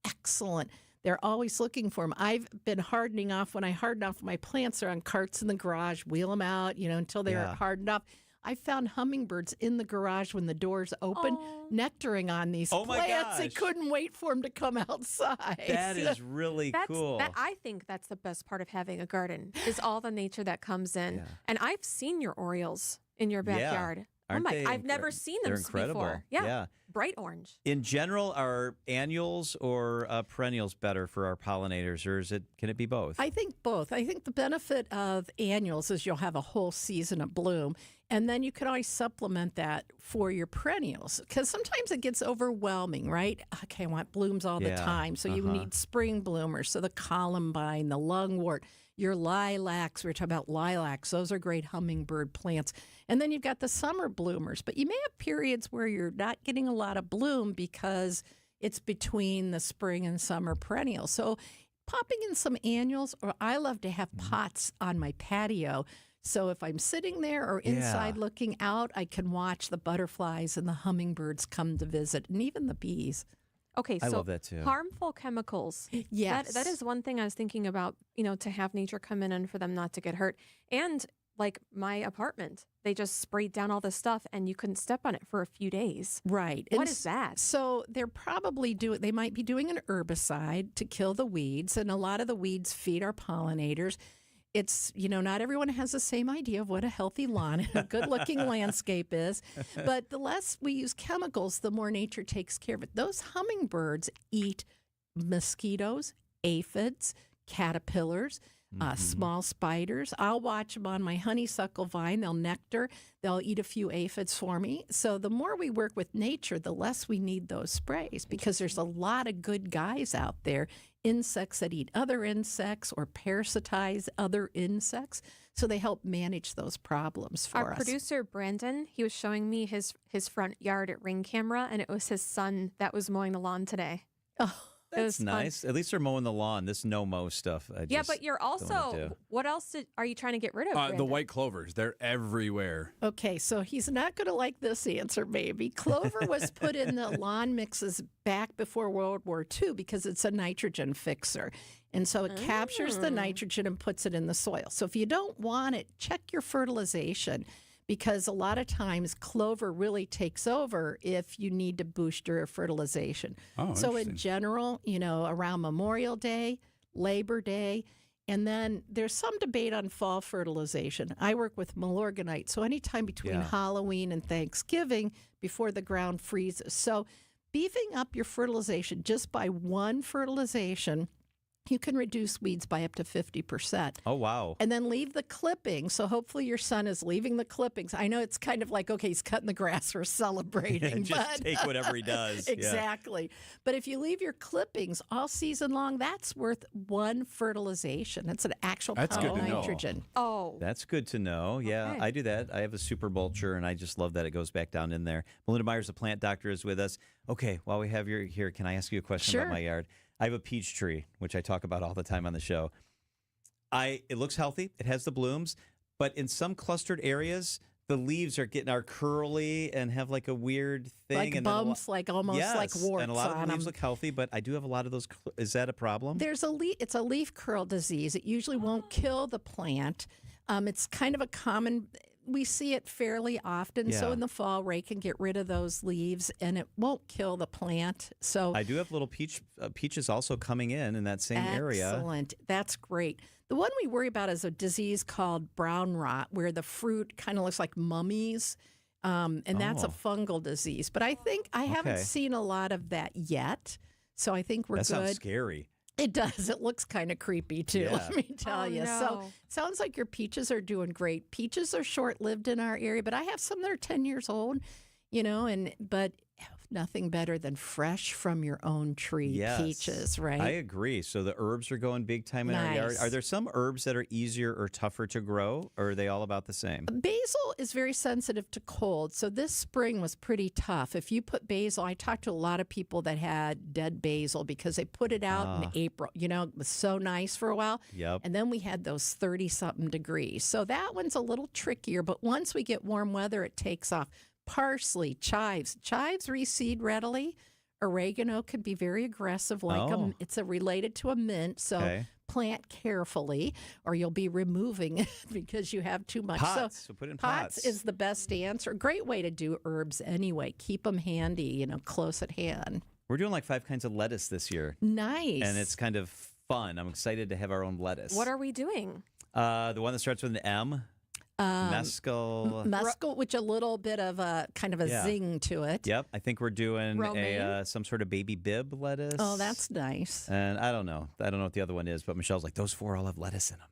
Excellent. They're always looking for them. I've been hardening off. When I harden off my plants, they're on carts in the garage, wheel them out, until they're hardened off. I found hummingbirds in the garage when the doors open, nectaring on these Oh my plants. I gosh. couldn't wait for them to come outside. That is really cool. I think that's the best part of having a garden is all the nature that comes in. And I've seen your Orioles in your backyard. Aren't they I've never seen them they're incredible. before. Yeah. Bright orange. In general, are annuals or perennials better for our pollinators, or can it be both? I think both. I think the benefit of annuals is you'll have a whole season of bloom, and then you can always supplement that for your perennials because sometimes it gets overwhelming, right? Okay, I want blooms all the time, so you need spring bloomers. So the columbine, the lungwort, your lilacs. We were talking about lilacs. Those are great hummingbird plants. And then you've got the summer bloomers, but you may have periods where you're not getting a lot of bloom because it's between the spring and summer perennials. So popping in some annuals, or I love to have pots on my patio. So if I'm sitting there or inside looking out, I can watch the butterflies and the hummingbirds come to visit, and even the bees. Okay, I so love that too. Harmful chemicals. Yes. That is one thing I was thinking about, to have nature come in and for them not to get hurt. And like my apartment, they just sprayed down all this stuff and you couldn't step on it for a few days. Right. What is that? So they're probably they might be doing an herbicide to kill the weeds, and a lot of the weeds feed our pollinators. It's, not everyone has the same idea of what a healthy lawn and a good-looking landscape is. But the less we use chemicals, the more nature takes care of it. Those hummingbirds eat mosquitoes, aphids, caterpillars, small spiders. I'll watch them on my honeysuckle vine. They'll nectar. They'll eat a few aphids for me. So the more we work with nature, the less we need those sprays because there's a lot of good guys out there, insects that eat other insects or parasitize other insects. So they help manage those problems for us. Our producer, Brandon, he was showing me his front yard at Ring Camera, and it was his son that was mowing the lawn today. Oh, that's nice. At least they're mowing the lawn. This no-mow stuff. But you're also, what else are you trying to get rid of? The Brandon? white clovers. They're everywhere. Okay, so he's not going to like this answer, maybe. Clover was put in the lawn mixes back before World War II because it's a nitrogen fixer. And so it captures the nitrogen and puts it in the soil. So if you don't want it, check your fertilization because a lot of times clover really takes over if you need to boost your fertilization. So in general, around Memorial Day, Labor Day, and then there's some debate on fall fertilization. I work with Milorganite, so anytime between Halloween and Thanksgiving before the ground freezes. So beefing up your fertilization just by one fertilization, you can reduce weeds by up to 50%. Oh, wow. And then leave the clippings. So hopefully your son is leaving the clippings. I know it's kind of like, okay, he's cutting the grass or celebrating. Just take whatever he does. Exactly. But if you leave your clippings all season long, that's worth one fertilization. That's an actual pound of nitrogen. Oh. That's good to know. Yeah, Okay. I do that. I have a super mulcher, and I just love that it goes back down in there. Melinda Myers, the plant doctor, is with us. Okay, while we have you here, can I ask you a question about my yard? I have a peach tree, which I talk about all the time on the show. It looks healthy. It has the blooms. But in some clustered areas, the leaves are curly and have like a weird thing. Like and bumps, like almost like warts and a lot of on the leaves them. look healthy, but I do have a lot of those. Is that a problem? It's a leaf curl disease. It usually won't kill the plant. It's kind of a common. We see it fairly often. So in the fall, Ray can get rid of those leaves, and it won't kill the plant. So I do have little peaches also coming in that same area. Excellent. That's great. The one we worry about is a disease called brown rot, where the fruit kind of looks like mummies. And that's a fungal disease. But I think I haven't seen a lot of that yet. So I think we're good. That sounds scary. It does. It looks kind of creepy, too, let me tell you. No. So sounds like your peaches are doing great. Peaches are short-lived in our area, but I have some that are 10 years old, but nothing better than fresh from your own tree peaches, right? I agree. So the herbs are going big time in our yard. Are there some herbs that are easier or tougher to grow, or are they all about the same? Basil is very sensitive to cold. So this spring was pretty tough. If you put basil, I talked to a lot of people that had dead basil because they put it out in April. It was so nice for a while. Yep. And then we had those 30-something degrees. So that one's a little trickier. But once we get warm weather, it takes off. Parsley, chives. Chives reseed readily. Oregano can be very aggressive, it's related to a mint. So plant carefully, or you'll be removing it because you have too much. Pots. So put in pots. Is the best answer. Great way to do herbs anyway. Keep them handy, close at hand. We're doing like 5 kinds of lettuce this year. Nice. And it's kind of fun. I'm excited to have our own lettuce. What are we doing? The one that starts with an M. Mescal. Mescal, which a little bit of a kind of a zing to it. Yep. I think we're doing some sort of baby bib lettuce. Oh, that's nice. And I don't know what the other one is, but Michelle's like, those 4 all have lettuce in them.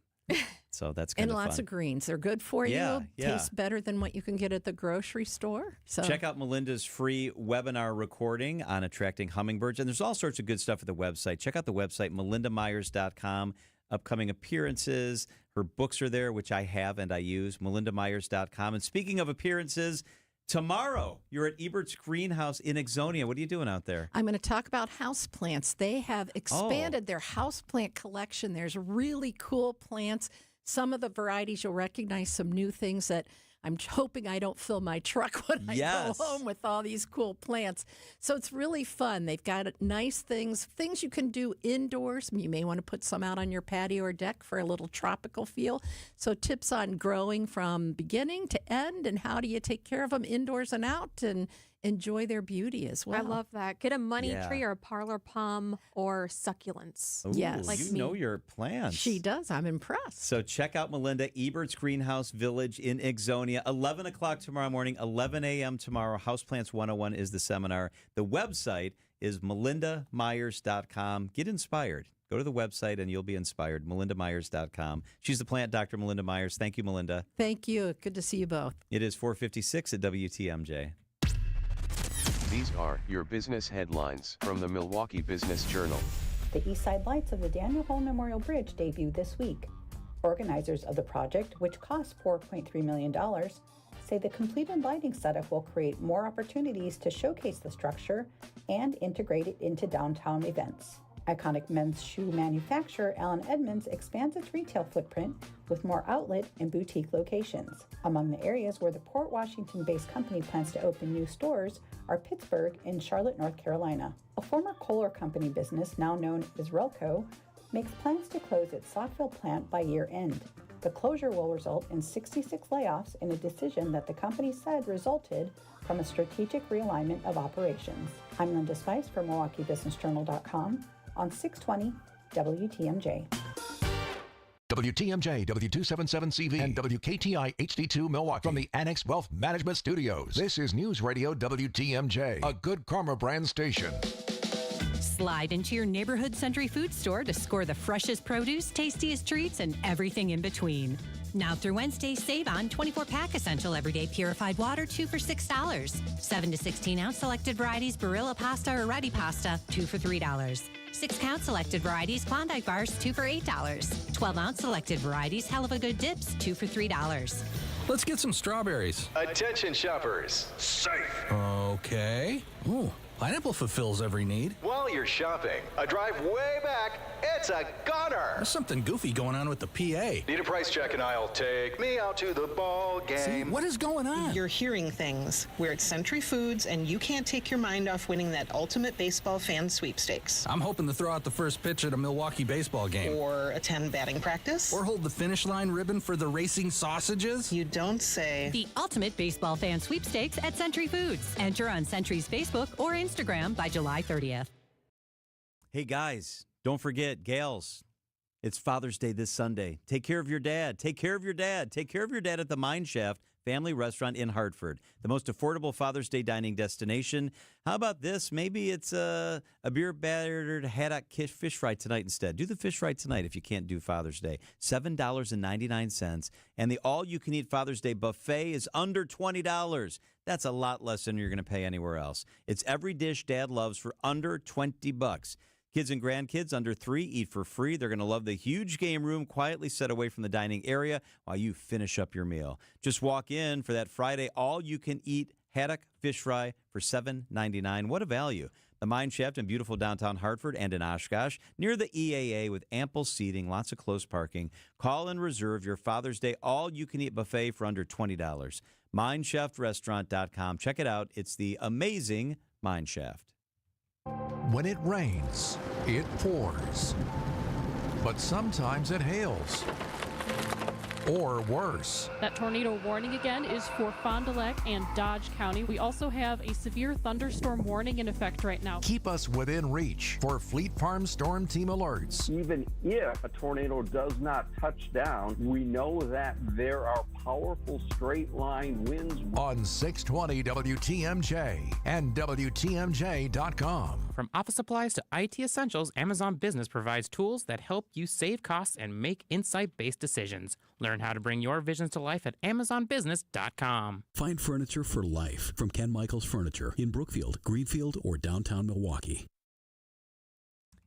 So that's kind of fun. And lots of greens. They're good for you. Tastes better than what you can get at the grocery store. So check out Melinda's free webinar recording on attracting hummingbirds. And there's all sorts of good stuff at the website. Check out the website, melindamyers.com. Upcoming appearances. Her books are there, which I have and I use, melindamyers.com. And speaking of appearances, tomorrow you're at Ebert's Greenhouse in Ixonia. What are you doing out there? I'm going to talk about houseplants. They have expanded their houseplant collection. There's really cool plants. Some of the varieties you'll recognize, some new things that I'm hoping I don't fill my truck when I go home with all these cool plants. So it's really fun. They've got nice things you can do indoors. You may want to put some out on your patio or deck for a little tropical feel. So tips on growing from beginning to end and how do you take care of them indoors and out and enjoy their beauty as well. I love that. Get a money tree or a parlor palm or succulents. Ooh, yes. Like you know your plants. She does. I'm impressed. So check out Melinda, Ebert's Greenhouse Village in Ixonia. 11 o'clock tomorrow morning, 11 a.m. tomorrow. Houseplants 101 is the seminar. The website is melindamyers.com. Get inspired. Go to the website and you'll be inspired. melindamyers.com. She's the plant doctor, Melinda Myers. Thank you, Melinda. Thank you. Good to see you both. It is 4:56 at WTMJ. These are your business headlines from the Milwaukee Business Journal. The east side lights of the Daniel Hall Memorial Bridge debuted this week. Organizers of the project, which cost $4.3 million, say the completed lighting setup will create more opportunities to showcase the structure and integrate it into downtown events. Iconic men's shoe manufacturer Allen Edmonds expands its retail footprint with more outlet and boutique locations. Among the areas where the Port Washington-based company plans to open new stores are Pittsburgh and Charlotte, North Carolina. A former Kohler Company business, now known as Relco, makes plans to close its Saukville plant by year end. The closure will result in 66 layoffs in a decision that the company said resulted from a strategic realignment of operations. I'm Linda Spice for MilwaukeeBusinessJournal.com on 620 WTMJ. WTMJ, W277CV, and WKTI HD2 Milwaukee from the Annex Wealth Management Studios. This is News Radio WTMJ, a Good Karma brand station. Slide into your neighborhood Century Food Store to score the freshest produce, tastiest treats, and everything in between. Now through Wednesday, save on 24-pack Essential Everyday Purified Water, 2 for $6. 7 to 16-ounce selected varieties Barilla Pasta or Ready Pasta, 2 for $3. 6-count selected varieties Klondike Bars, 2 for $8. 12-ounce selected varieties Hell of a Good Dips, 2 for $3. Let's get some strawberries. Attention shoppers. Safe. Okay. Ooh, pineapple fulfills every need. While you're shopping, a drive way back, it's a gunner. There's something goofy going on with the PA. Need a price check and I'll take me out to the ball game. See, what is going on? You're hearing things. We're at Century Foods, and you can't take your mind off winning that ultimate baseball fan sweepstakes. I'm hoping to throw out the first pitch at a Milwaukee baseball game. Or attend batting practice. Or hold the finish line ribbon for the racing sausages. You don't say. The ultimate baseball fan sweepstakes at Century Foods. Enter on Century's Facebook or Instagram by July 30th. Hey, guys, don't forget, gals, it's Father's Day this Sunday. Take care of your dad. Take care of your dad. Take care of your dad at the Mine Shaft Family Restaurant in Hartford, the most affordable Father's Day dining destination. How about this? Maybe it's a beer-battered haddock fish fry tonight instead. Do the fish fry tonight if you can't do Father's Day. $7.99. And the all-you-can-eat Father's Day buffet is under $20. That's a lot less than you're going to pay anywhere else. It's every dish Dad loves for under $20. Kids and grandkids under 3 eat for free. They're going to love the huge game room quietly set away from the dining area while you finish up your meal. Just walk in for that Friday all-you-can-eat haddock fish fry for $7.99. What a value. The Mine Shaft in beautiful downtown Hartford and in Oshkosh, near the EAA with ample seating, lots of close parking. Call and reserve your Father's Day all-you-can-eat buffet for under $20. MineshaftRestaurant.com. Check it out. It's the amazing Mine Shaft. When it rains, it pours. but sometimes it hails. Or worse. That tornado warning again is for Fond du Lac and Dodge County. We also have a severe thunderstorm warning in effect right now. Keep us within reach for Fleet Farm Storm Team alerts. Even if a tornado does not touch down, we know that there are powerful straight line winds. On 620 WTMJ and WTMJ.com. From office supplies to IT essentials, Amazon Business provides tools that help you save costs and make insight-based decisions. Learn how to bring your visions to life at AmazonBusiness.com. Find furniture for life from Ken Michaels Furniture in Brookfield, Greenfield, or downtown Milwaukee.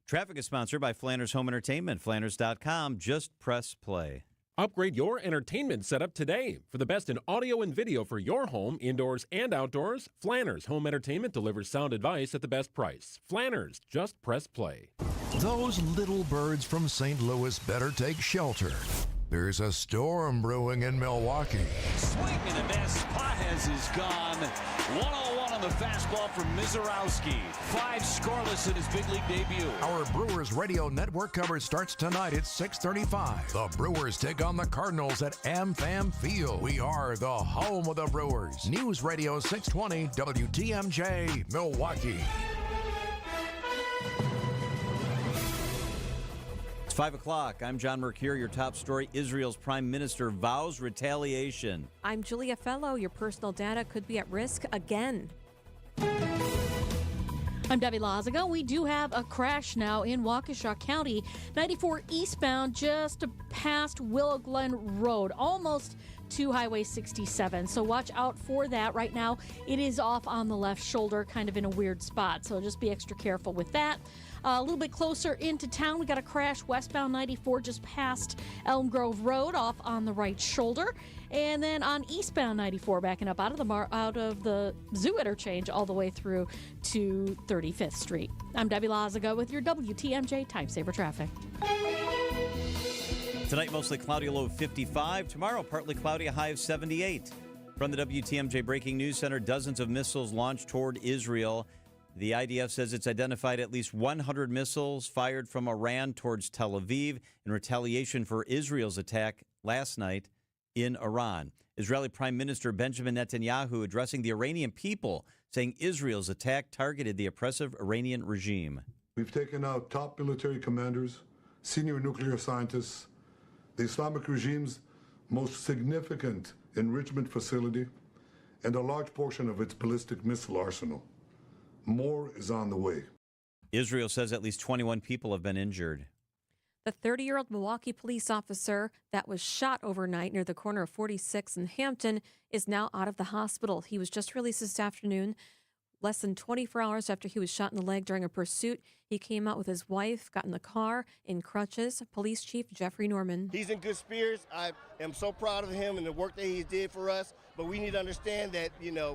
Traffic is sponsored by Flanders Home Entertainment. Flanders.com. Just press play. Upgrade your entertainment setup today. For the best in audio and video for your home, indoors and outdoors, Flanders Home Entertainment delivers sound advice at the best price. Flanders, just press play. Those little birds from St. Louis better take shelter. There's a storm brewing in Milwaukee. Swing and a miss. Pages is gone. 1-0-1 on the fastball from Mizorowski. 5 scoreless in his big league debut. Our Brewers Radio Network coverage starts tonight at 6:35. The Brewers take on the Cardinals at AmFam Field. We are the home of the Brewers. News Radio 620 WTMJ, Milwaukee. 5 o'clock. I'm John Mercure. Your top story, Israel's prime minister vows retaliation. I'm Julia Fello. Your personal data could be at risk again. I'm Debbie Lazaga. We do have a crash now in Waukesha County. 94 eastbound just past Willow Glen Road, almost to Highway 67. So watch out for that. Right now, it is off on the left shoulder, kind of in a weird spot. So just be extra careful with that. A little bit closer into town, we got a crash westbound 94 just past Elm Grove Road, off on the right shoulder. And then on eastbound 94, backing up out of the Zoo interchange all the way through to 35th Street. I'm Debbie Lazaga with your WTMJ Time Saver Traffic. Tonight, mostly cloudy, a low of 55. Tomorrow, partly cloudy, a high of 78. From the WTMJ Breaking News Center, dozens of missiles launched toward Israel. The IDF says it's identified at least 100 missiles fired from Iran towards Tel Aviv in retaliation for Israel's attack last night in Iran. Israeli Prime Minister Benjamin Netanyahu addressing the Iranian people, saying Israel's attack targeted the oppressive Iranian regime. We've taken out top military commanders, senior nuclear scientists, the Islamic regime's most significant enrichment facility, and a large portion of its ballistic missile arsenal. More is on the way. Israel says at least 21 people have been injured. The 30-year-old Milwaukee police officer that was shot overnight near the corner of 46 and Hampton is now out of the hospital. He was just released this afternoon, less than 24 hours after he was shot in the leg during a pursuit. He came out with his wife, got in the car in crutches. Police Chief Jeffrey Norman. He's in good spirits. I am so proud of him and the work that he did for us. But we need to understand that,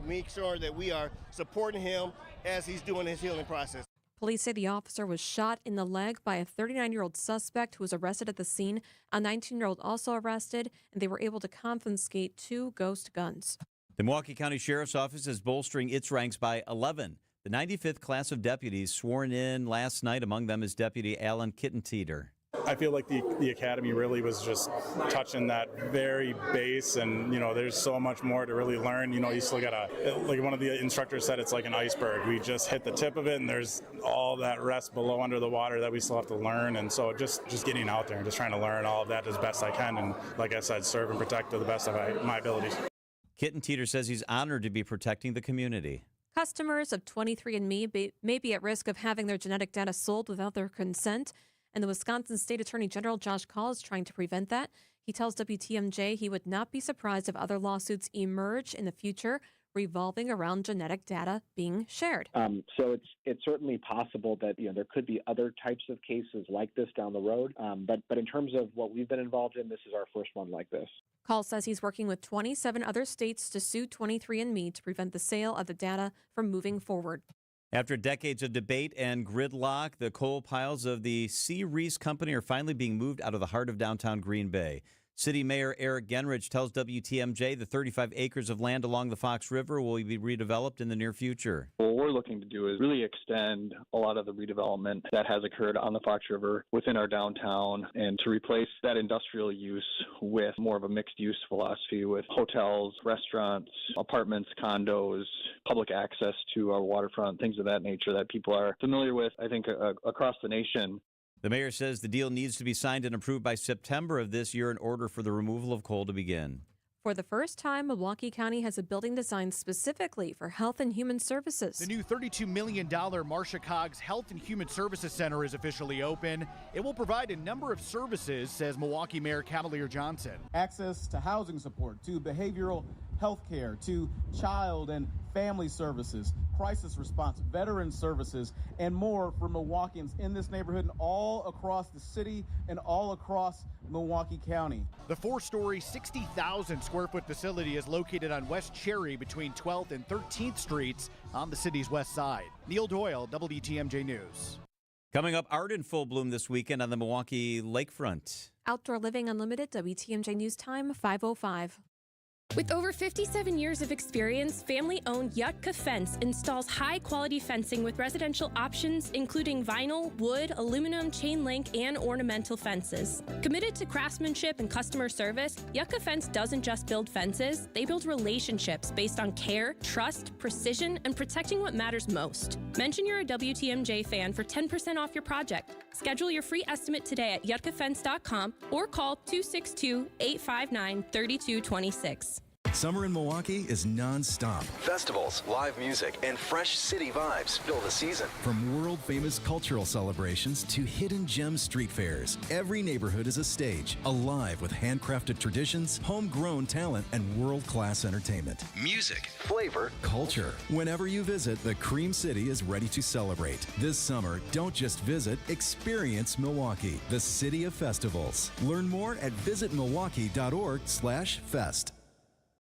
make sure that we are supporting him as he's doing his healing process. Police say the officer was shot in the leg by a 39-year-old suspect who was arrested at the scene. A 19-year-old also arrested, and they were able to confiscate 2 ghost guns. The Milwaukee County Sheriff's Office is bolstering its ranks by 11. The 95th class of deputies sworn in last night. Among them is Deputy Alan Kittenteeter. I feel like the academy really was just touching that very base, and there's so much more to really learn. You still gotta, like one of the instructors said, it's like an iceberg. We just hit the tip of it, and there's all that rest below under the water that we still have to learn. And so just getting out there and just trying to learn all of that as best I can, and like I said, serve and protect to the best of my abilities. Kittenteeter says he's honored to be protecting the community. Customers of 23andMe may be at risk of having their genetic data sold without their consent. And the Wisconsin State Attorney General Josh Kaul is trying to prevent that. He tells WTMJ he would not be surprised if other lawsuits emerge in the future revolving around genetic data being shared. So it's certainly possible that there could be other types of cases like this down the road. But in terms of what we've been involved in, this is our first one like this. Kaul says he's working with 27 other states to sue 23andMe to prevent the sale of the data from moving forward. After decades of debate and gridlock, the coal piles of the C. Reese Company are finally being moved out of the heart of downtown Green Bay. City Mayor Eric Genrich tells WTMJ the 35 acres of land along the Fox River will be redeveloped in the near future. What we're looking to do is really extend a lot of the redevelopment that has occurred on the Fox River within our downtown and to replace that industrial use with more of a mixed-use philosophy with hotels, restaurants, apartments, condos, public access to our waterfront, things of that nature that people are familiar with, I think, across the nation. The mayor says the deal needs to be signed and approved by September of this year in order for the removal of coal to begin. For the first time, Milwaukee County has a building designed specifically for health and human services. The new $32 million Marcia Coggs Health and Human Services Center is officially open. It will provide a number of services, says Milwaukee Mayor Cavalier Johnson. Access to housing support, to behavioral health care, to child and family services, crisis response, veteran services, and more for Milwaukeeans in this neighborhood and all across the city and all across Milwaukee County. The four-story, 60,000 square foot facility is located on West Cherry between 12th and 13th Streets on the city's west side. Neil Doyle, WTMJ News. Coming up, art in full bloom this weekend on the Milwaukee lakefront. Outdoor Living Unlimited, WTMJ News Time, 5:05. With over 57 years of experience, family-owned Yutka Fence installs high-quality fencing with residential options, including vinyl, wood, aluminum, chain link, and ornamental fences. Committed to craftsmanship and customer service, Yutka Fence doesn't just build fences, they build relationships based on care, trust, precision, and protecting what matters most. Mention you're a WTMJ fan for 10% off your project. Schedule your free estimate today at yutkafence.com or call 262-859-3226. Summer in Milwaukee is non-stop. Festivals, live music, and fresh city vibes fill the season. From world-famous cultural celebrations to hidden gem street fairs, every neighborhood is a stage, alive with handcrafted traditions, homegrown talent, and world-class entertainment. Music, flavor, culture. Whenever you visit, the Cream City is ready to celebrate. This summer, don't just visit, experience Milwaukee, the city of festivals. Learn more at visitmilwaukee.org/fest.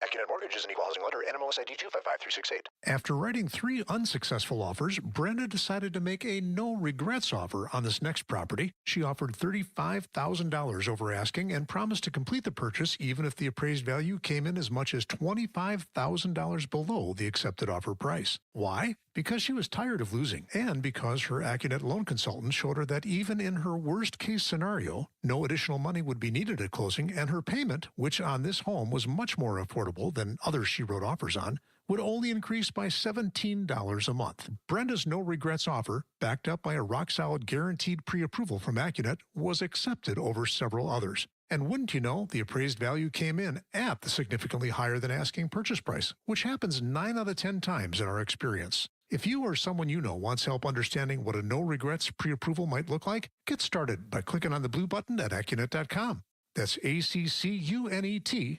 AccuNet Mortgage is an equal housing lender. NMLS ID 255368. After writing 3 unsuccessful offers, Brenda decided to make a no-regrets offer on this next property. She offered $35,000 over asking and promised to complete the purchase even if the appraised value came in as much as $25,000 below the accepted offer price. Why? Because she was tired of losing, and because her AccuNet loan consultant showed her that even in her worst-case scenario, no additional money would be needed at closing, and her payment, which on this home was much more affordable than others she wrote offers on, would only increase by $17 a month. Brenda's no-regrets offer, backed up by a rock-solid guaranteed pre-approval from AccuNet, was accepted over several others. And wouldn't you know, the appraised value came in at the significantly higher than asking purchase price, which happens 9 out of 10 times in our experience. If you or someone you know wants help understanding what a no-regrets pre-approval might look like, get started by clicking on the blue button at AccuNet.com. That's ACCUNET.com.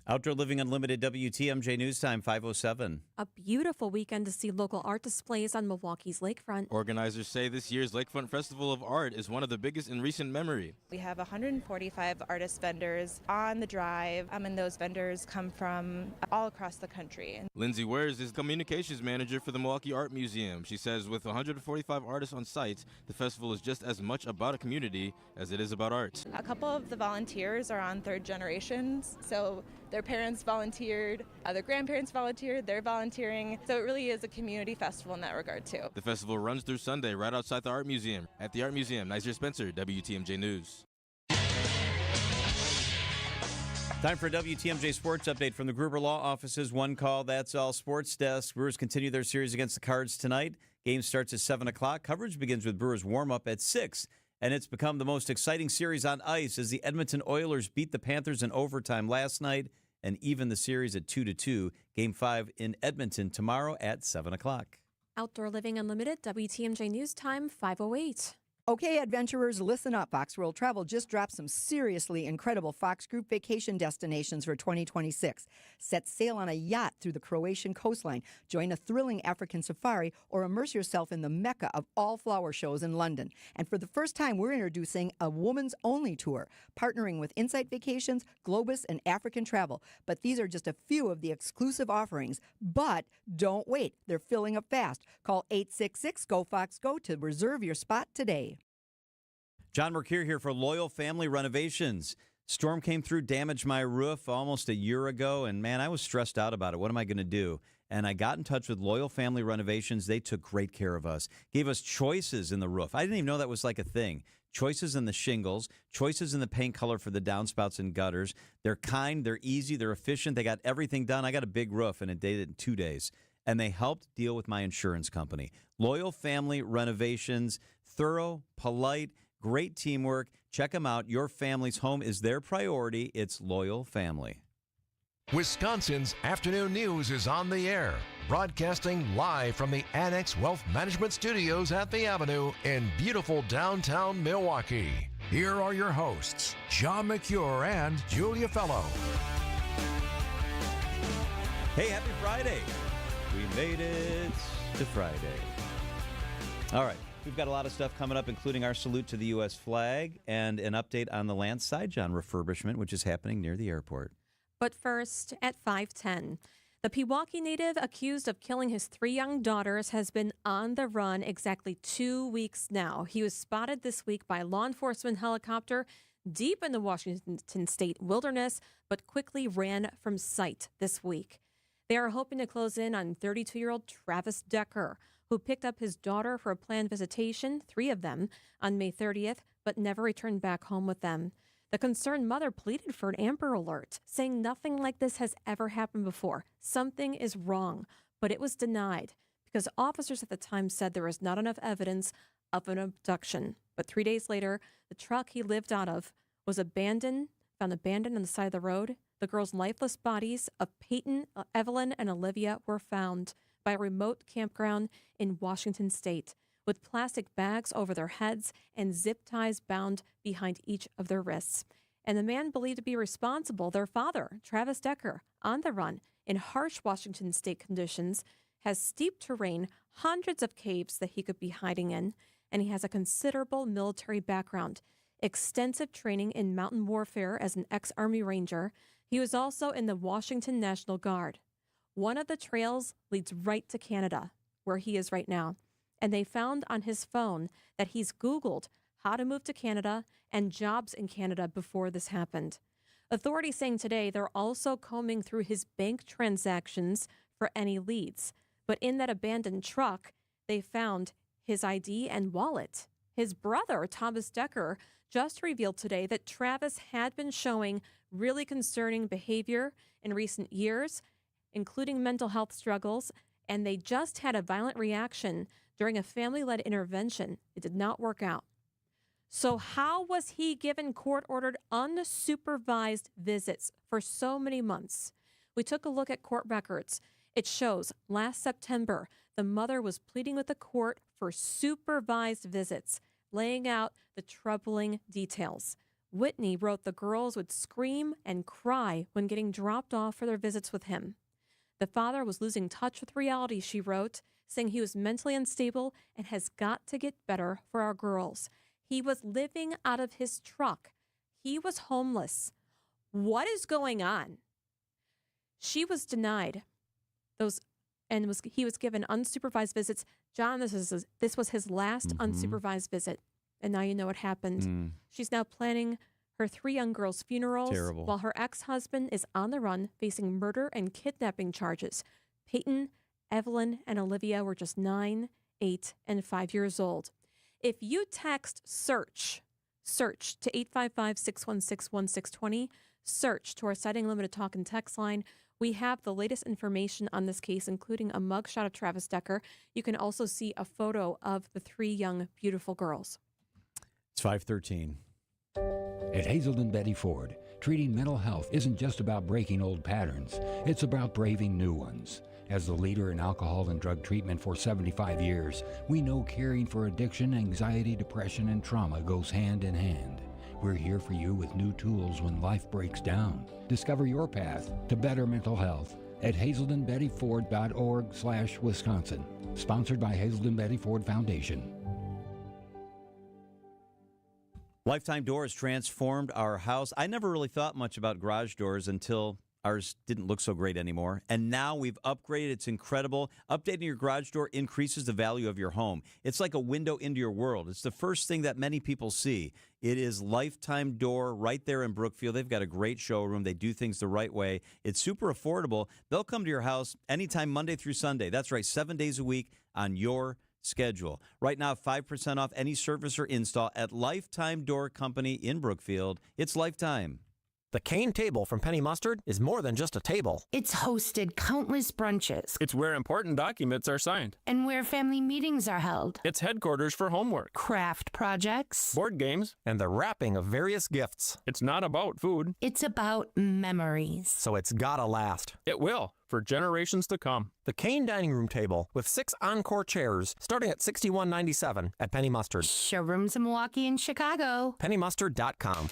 Outdoor Living Unlimited, WTMJ News Time, 5:07. A beautiful weekend to see local art displays on Milwaukee's lakefront. Organizers say this year's Lakefront Festival of Art is one of the biggest in recent memory. We have 145 artist vendors on the drive, and those vendors come from all across the country. Lindsay Wares is communications manager for the Milwaukee Art Museum. She says with 145 artists on site, the festival is just as much about a community as it is about art. A couple of the volunteers are on third generations, so their parents volunteered, their grandparents volunteered, they're volunteering. So it really is a community festival in that regard, too. The festival runs through Sunday right outside the Art Museum. At the Art Museum, Nizer Spencer, WTMJ News. Time for a WTMJ Sports Update from the Gruber Law Office's One Call, That's All Sports Desk. Brewers continue their series against the Cards tonight. Game starts at 7 o'clock. Coverage begins with Brewers warm-up at 6. And it's become the most exciting series on ice as the Edmonton Oilers beat the Panthers in overtime last night and even the series at 2-2. Game 5 in Edmonton tomorrow at 7 o'clock. Outdoor Living Unlimited, WTMJ News Time, 5:08. Okay, adventurers, listen up. Fox World Travel just dropped some seriously incredible Fox Group vacation destinations for 2026. Set sail on a yacht through the Croatian coastline, join a thrilling African safari, or immerse yourself in the mecca of all flower shows in London. And for the first time, we're introducing a woman's-only tour, partnering with Insight Vacations, Globus, and African Travel. But these are just a few of the exclusive offerings. But don't wait. They're filling up fast. Call 866-GO-FOX-GO to reserve your spot today. John Mercure here for Loyal Family Renovations. Storm came through, damaged my roof almost a year ago, and man, I was stressed out about it. What am I going to do? And I got in touch with Loyal Family Renovations. They took great care of us, gave us choices in the roof. I didn't even know that was like a thing. Choices in the shingles, choices in the paint color for the downspouts and gutters. They're kind, they're easy, they're efficient. They got everything done. I got a big roof, and it did it in 2 days. And they helped deal with my insurance company. Loyal Family Renovations, thorough, polite, great teamwork. Check them out. Your family's home is their priority. It's Loyal Family. Wisconsin's Afternoon News is on the air, broadcasting live from the Annex Wealth Management Studios at the Avenue in beautiful downtown Milwaukee. Here are your hosts, John Mercure and Julia Fello. Hey, happy Friday. We made it to Friday. All right. We've got a lot of stuff coming up, including our salute to the U.S. flag and an update on the Lance Sidejohn refurbishment, which is happening near the airport. But first, at 5:10, the Pewaukee native accused of killing his 3 young daughters has been on the run exactly 2 weeks now. He was spotted this week by a law enforcement helicopter deep in the Washington state wilderness, but quickly ran from sight this week. They are hoping to close in on 32-year-old Travis Decker, who picked up his daughter for a planned visitation, 3 of them, on May 30th, but never returned back home with them. The concerned mother pleaded for an Amber Alert, saying nothing like this has ever happened before. Something is wrong, but it was denied because officers at the time said there was not enough evidence of an abduction. But 3 days later, the truck he lived out of was found abandoned on the side of the road. The girls' lifeless bodies of Peyton, Evelyn, and Olivia were found by a remote campground in Washington state, with plastic bags over their heads and zip ties bound behind each of their wrists. And the man believed to be responsible, their father, Travis Decker, on the run in harsh Washington state conditions, has steep terrain, hundreds of caves that he could be hiding in, and he has a considerable military background, extensive training in mountain warfare as an ex-Army Ranger. He was also in the Washington National Guard. One of the trails leads right to Canada, where he is right now. And they found on his phone that he's Googled how to move to Canada and jobs in Canada before this happened. Authorities saying today they're also combing through his bank transactions for any leads. But in that abandoned truck, they found his ID and wallet. His brother, Thomas Decker, just revealed today that Travis had been showing really concerning behavior in recent years, including mental health struggles, and they just had a violent reaction during a family-led intervention. It did not work out. So how was he given court-ordered unsupervised visits for so many months? We took a look at court records. It shows last September, the mother was pleading with the court for supervised visits, laying out the troubling details. Whitney wrote the girls would scream and cry when getting dropped off for their visits with him. The father was losing touch with reality, she wrote, saying he was mentally unstable and has got to get better for our girls. He was living out of his truck. He was homeless. What is going on? She was denied those, and he was given unsupervised visits. John, this was his last unsupervised visit, and now you know what happened. She's now planning her 3 young girls' funerals. Terrible. While her ex-husband is on the run facing murder and kidnapping charges. Peyton, Evelyn, and Olivia were just 9, 8, and 5 years old. If you text search to 855-616-1620, search to our Citing Limited Talk and Text line, we have the latest information on this case, including a mugshot of Travis Decker. You can also see a photo of the 3 young, beautiful girls. It's 5:13. At Hazelden Betty Ford, treating mental health isn't just about breaking old patterns. It's about braving new ones. As the leader in alcohol and drug treatment for 75 years, we know caring for addiction, anxiety, depression, and trauma goes hand in hand. We're here for you with new tools when life breaks down. Discover your path to better mental health at hazeldenbettyford.org/Wisconsin. Sponsored by Hazelden Betty Ford Foundation. Lifetime Doors transformed our house. I never really thought much about garage doors until Ours didn't look so great anymore. And now we've upgraded. It's incredible. Updating your garage door increases the value of your home. It's like a window into your world. It's the first thing that many people see. It is Lifetime Door right there in Brookfield. They've got a great showroom. They do things the right way. It's super affordable. They'll come to your house anytime, Monday through Sunday. That's right, 7 days a week on your schedule. Right now, 5% off any service or install at Lifetime Door Company in Brookfield. It's Lifetime. The Cane Table from Penny Mustard is more than just a table. It's hosted countless brunches. It's where important documents are signed. And where family meetings are held. It's headquarters for homework, craft projects, board games, and the wrapping of various gifts. It's not about food. It's about memories. So it's gotta last. It will, for generations to come. The Cane Dining Room Table with 6 encore chairs starting at $61.97 at Penny Mustard. Showrooms in Milwaukee and Chicago. PennyMustard.com.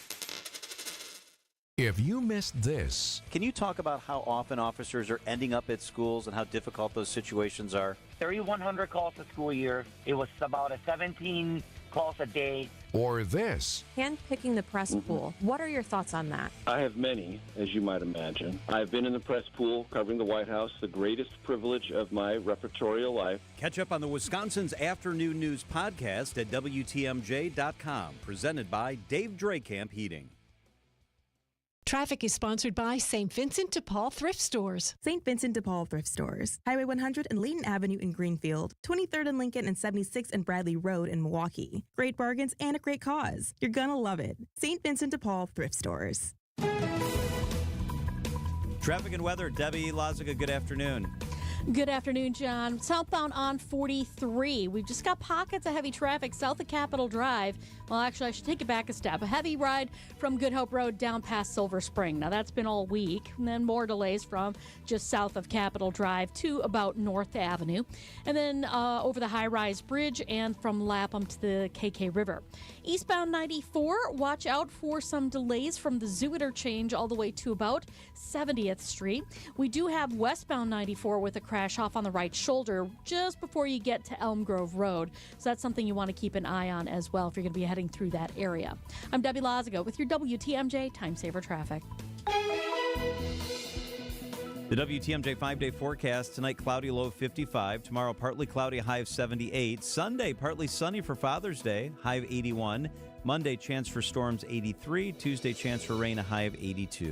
If you missed this, can you talk about how often officers are ending up at schools and how difficult those situations are? 3,100 calls a school year. It was about 17 calls a day. Or this. Handpicking the press pool. What are your thoughts on that? I have many, as you might imagine. I've been in the press pool covering the White House, the greatest privilege of my repertorial life. Catch up on the Wisconsin's Afternoon News podcast at WTMJ.com. Presented by Dave Draycamp Heating. Traffic is sponsored by St. Vincent de Paul Thrift Stores. St. Vincent de Paul Thrift Stores. Highway 100 and Layton Avenue in Greenfield. 23rd and Lincoln and 76th and Bradley Road in Milwaukee. Great bargains and a great cause. You're gonna love it. St. Vincent de Paul Thrift Stores. Traffic and weather. Debbie Lazica, good afternoon. Good afternoon, John. Southbound on 43. We've just got pockets of heavy traffic south of Capitol Drive. Well, actually, I should take it back a step. A heavy ride from Good Hope Road down past Silver Spring. Now, that's been all week. And then more delays from just south of Capitol Drive to about North Avenue. And then over the high-rise bridge and from Lapham to the KK River. Eastbound 94, watch out for some delays from the Zoo interchange all the way to about 70th Street. We do have westbound 94 with a crash off on the right shoulder just before you get to Elm Grove Road. So that's something you want to keep an eye on as well if you're going to be heading through that area. I'm Debbie Lazigo with your WTMJ Time Saver Traffic. The WTMJ 5-day forecast. Tonight, cloudy, low of 55. Tomorrow, partly cloudy, high of 78. Sunday, partly sunny for Father's Day, high of 81. Monday, chance for storms, 83. Tuesday, chance for rain, a high of 82.